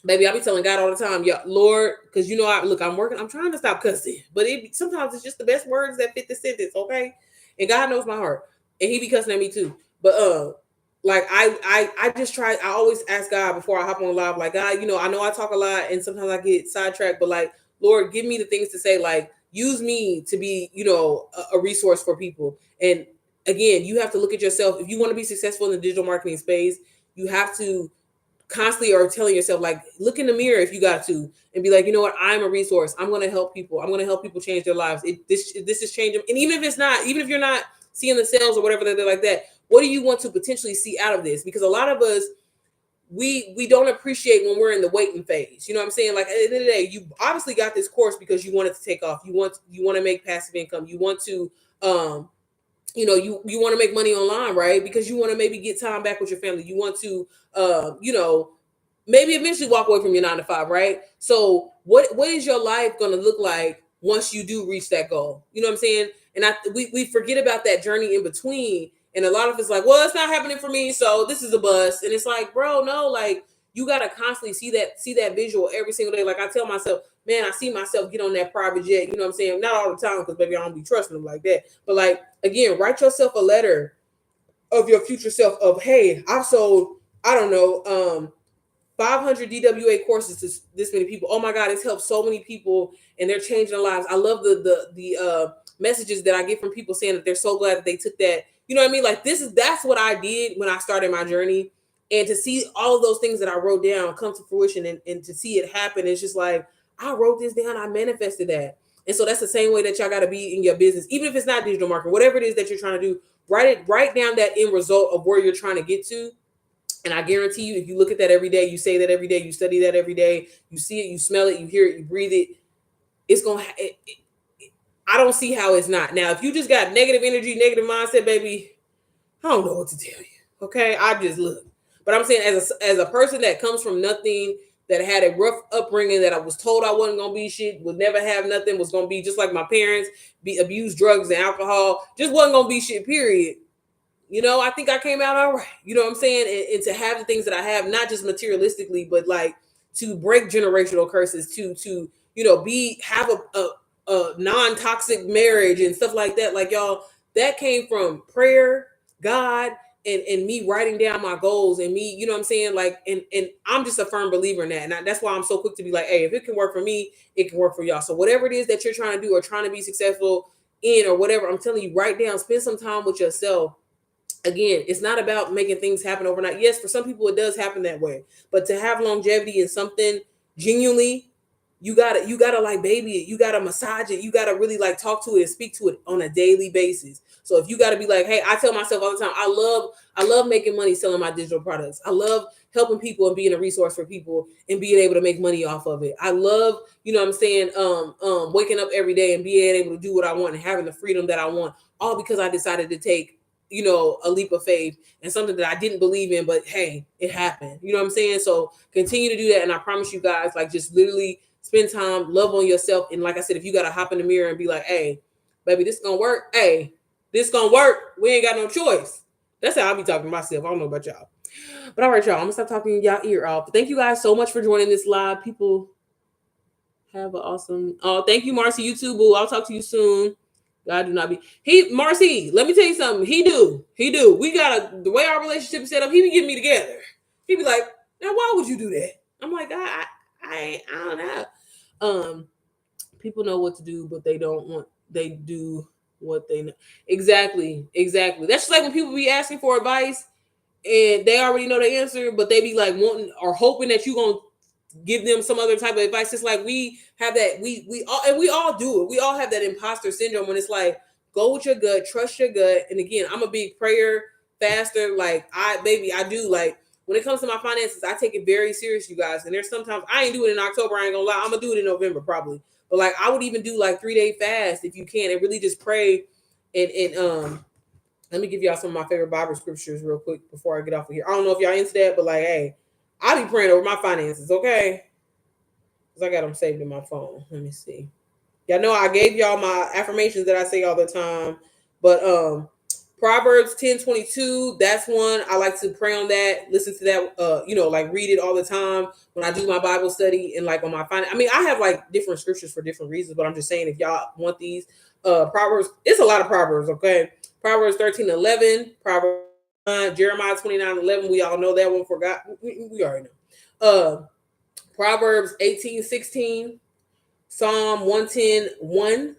Baby, I be telling God all the time, yeah, Lord, because I'm trying to stop cussing, but sometimes it's just the best words that fit the sentence, okay? And God knows my heart, and He be cussing at me too. But like I just try. I always ask God before I hop on live, like, God, I know I talk a lot, and sometimes I get sidetracked, but like, Lord, give me the things to say, like, use me to be, a resource for people. And again, you have to look at yourself. If you want to be successful in the digital marketing space, you have to constantly are telling yourself, like, look in the mirror if you got to, and be like, you know what, I'm a resource. I'm going to help people. I'm going to help people change their lives. This is changing. And even if you're not seeing the sales or whatever, they're like that, what do you want to potentially see out of this? Because a lot of us, we don't appreciate when we're in the waiting phase. You know what I'm saying? Like, at the end of the day, you obviously got this course because you want it to take off. You want to make passive income. You want to, you want to make money online, right? Because you want to maybe get time back with your family. You want to, maybe eventually walk away from your 9 to 5, right? So what is your life going to look like once you do reach that goal? You know what I'm saying? And we forget about that journey in between. And a lot of it's like, well, it's not happening for me, so this is a bust. And it's like, bro, no, like, you got to constantly see that visual every single day. Like, I tell myself, man, I see myself get on that private jet. You know what I'm saying? Not all the time, because baby, I don't be trusting them like that. But like, again, write yourself a letter of your future self of, hey, I've sold, I don't know, 500 DWA courses to this many people. Oh my God, it's helped so many people, and they're changing their lives. I love the messages that I get from people saying that they're so glad that they took that. You know what I mean? Like, that's what I did when I started my journey. And to see all of those things that I wrote down come to fruition, and to see it happen, it's just like, I wrote this down, I manifested that. And so that's the same way that y'all got to be in your business, even if it's not digital marketing, whatever it is that you're trying to do, write down that end result of where you're trying to get to. And I guarantee you, if you look at that every day, you say that every day, you study that every day, you see it, you smell it, you hear it, you breathe it, it's going to, I don't see how it's not. Now, if you just got negative energy, negative mindset, baby, I don't know what to tell you. Okay. I just look. But I'm saying, as a person that comes from nothing, that had a rough upbringing, that I was told I wasn't going to be shit, would never have nothing, was going to be just like my parents, abuse drugs and alcohol, just wasn't going to be shit, period. I think I came out all right. You know what I'm saying? And to have the things that I have, not just materialistically, but like to break generational curses, to have a non-toxic marriage and stuff like that. Like, y'all, that came from prayer, God, and me writing down my goals, and me, you know what I'm saying? Like, and I'm just a firm believer in that. And that's why I'm so quick to be like, hey, if it can work for me, it can work for y'all. So whatever it is that you're trying to do or trying to be successful in, or whatever, I'm telling you, write down, spend some time with yourself. Again, it's not about making things happen overnight. Yes, for some people it does happen that way, but to have longevity in something genuinely, you gotta like baby it, you gotta massage it, you gotta really like talk to it and speak to it on a daily basis. So if you gotta be like, hey, I tell myself all the time, I love making money selling my digital products. I love helping people and being a resource for people and being able to make money off of it. I love, you know what I'm saying, waking up every day and being able to do what I want and having the freedom that I want, all because I decided to take a leap of faith and something that I didn't believe in, but hey, it happened. You know what I'm saying? So continue to do that. And I promise you guys, like, just literally spend time, love on yourself. And like I said, if you got to hop in the mirror and be like, hey, baby, this gonna work. Hey, this gonna work. We ain't got no choice. That's how I be talking to myself. I don't know about y'all. But all right, y'all, I'm gonna stop talking y'all ear off. But thank you guys so much for joining this live. People have an awesome, thank you, Marcy, you too, boo. I'll talk to you soon. God do not be. Marcy, let me tell you something. He do. We got the way our relationship is set up, he be getting me together. He be like, now why would you do that? I'm like, I don't know. People know what to do, but they do what they know. Exactly. That's just like when people be asking for advice and they already know the answer, but they be like wanting or hoping that you gonna give them some other type of advice. It's like we have that we all do it. We all have that imposter syndrome when it's like go with your gut, trust your gut. And again, I'm a big prayer faster. Like I do like when it comes to my finances, I take it very serious, you guys. And there's sometimes I ain't do it in October. I ain't gonna lie. I'm gonna do it in November probably. But like I would even do like 3-day fast if you can, and really just pray and let me give y'all some of my favorite Bible scriptures real quick before I get off of here. I don't know if y'all into that, but like, hey, I be praying over my finances, okay? Because I got them saved in my phone. Let me see. Y'all know I gave y'all my affirmations that I say all the time. But Proverbs 10:22, that's one. I like to pray on that, listen to that, like read it all the time when I do my Bible study and like on my finance. I mean, I have like different scriptures for different reasons, but I'm just saying if y'all want these Proverbs, it's a lot of Proverbs, okay? Proverbs 13:11, Proverbs Jeremiah 29:11. We all know that one. Forgot. We already know. Proverbs 18:16, Psalm 110:1,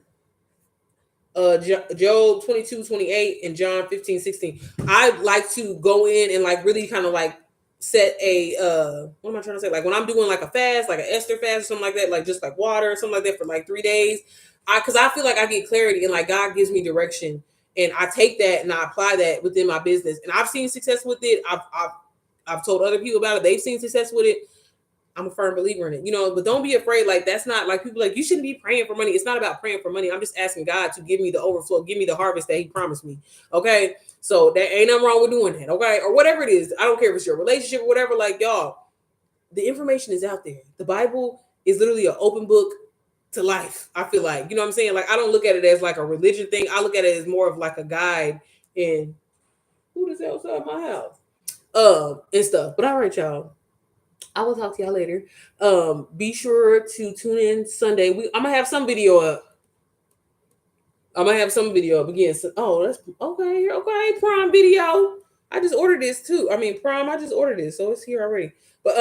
Job 22:28, and John 15:16. I like to go in and like really kind of like set a what am I trying to say? Like when I'm doing like a fast, like an Esther fast or something like that, like just like water or something like that for like 3 days. Because I feel like I get clarity and like God gives me direction. And I take that and I apply that within my business. And I've seen success with it. I've told other people about it. They've seen success with it. I'm a firm believer in it, but don't be afraid. Like, that's not like people like, you shouldn't be praying for money. It's not about praying for money. I'm just asking God to give me the overflow, give me the harvest that he promised me. Okay. So there ain't nothing wrong with doing that. Okay. Or whatever it is. I don't care if it's your relationship or whatever. Like, y'all, the information is out there. The Bible is literally an open book to life. I feel like, you know what I'm saying? Like, I don't look at it as like a religion thing. I look at it as more of like a guide in who the hell's outside my house? And stuff. But all right, y'all. I will talk to y'all later. Be sure to tune in Sunday. I'm gonna have some video up. Again. So, oh, that's okay. Okay, Prime Video. I just ordered this too. I mean, Prime. I just ordered this, so it's here already. But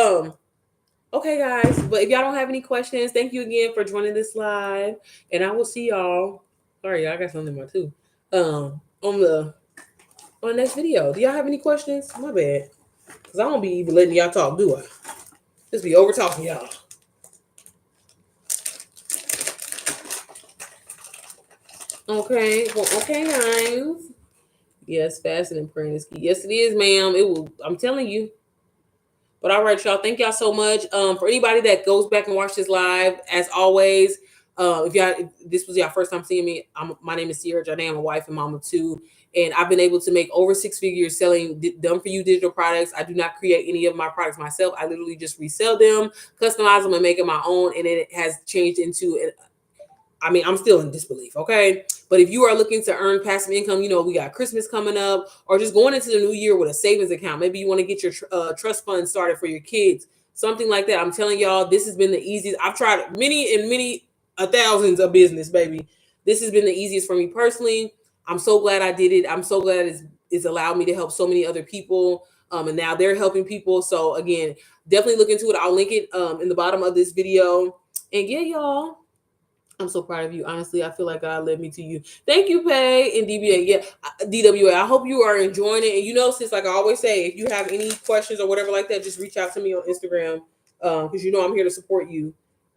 okay, guys. But if y'all don't have any questions, thank you again for joining this live, and I will see y'all. Sorry, y'all, I got something in my too. On the next video. Do y'all have any questions? My bad, because I don't be even letting y'all talk, do I? Just be over talking y'all. Okay. Well, okay, guys. Yes, fasting and praying is key. Yes, it is, ma'am. It will. I'm telling you. But all right, y'all. Thank y'all so much. For anybody that goes back and watch this live, as always, if this was your first time seeing me, my name is Sierra Jardine. I'm a wife and mom of two. And I've been able to make over 6 figures selling done for you digital products. I do not create any of my products myself. I literally just resell them, customize them, and make it my own. And it has changed into, I'm still in disbelief, okay? But if you are looking to earn passive income, we got Christmas coming up, or just going into the new year with a savings account. Maybe you want to get your trust fund started for your kids, something like that. I'm telling y'all, this has been the easiest. I've tried many thousands of business, baby. This has been the easiest for me personally. I'm so glad I did it. I'm so glad it's allowed me to help so many other people. And now they're helping people. So again, definitely look into it. I'll link it in the bottom of this video. And yeah, y'all, I'm so proud of you. Honestly, I feel like God led me to you. Thank you, Pay and DBA. Yeah, DWA. I hope you are enjoying it. And since like I always say, if you have any questions or whatever like that, just reach out to me on Instagram because I'm here to support you.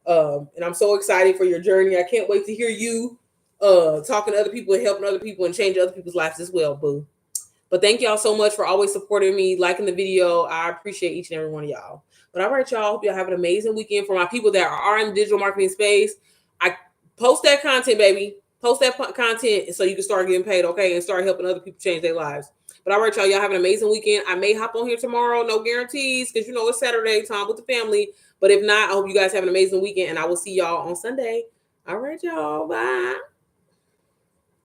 And I'm so excited for your journey. I can't wait to hear you talking to other people and helping other people and changing other people's lives as well, boo. But thank y'all so much for always supporting me, liking the video. I appreciate each and every one of y'all. But all right, y'all. Hope y'all have an amazing weekend. For my people that are in the digital marketing space, I post that content, baby. Post that content so you can start getting paid, okay? And start helping other people change their lives. But all right, y'all. Y'all have an amazing weekend. I may hop on here tomorrow. No guarantees because, it's Saturday time with the family. But if not, I hope you guys have an amazing weekend. And I will see y'all on Sunday. All right, y'all. Bye.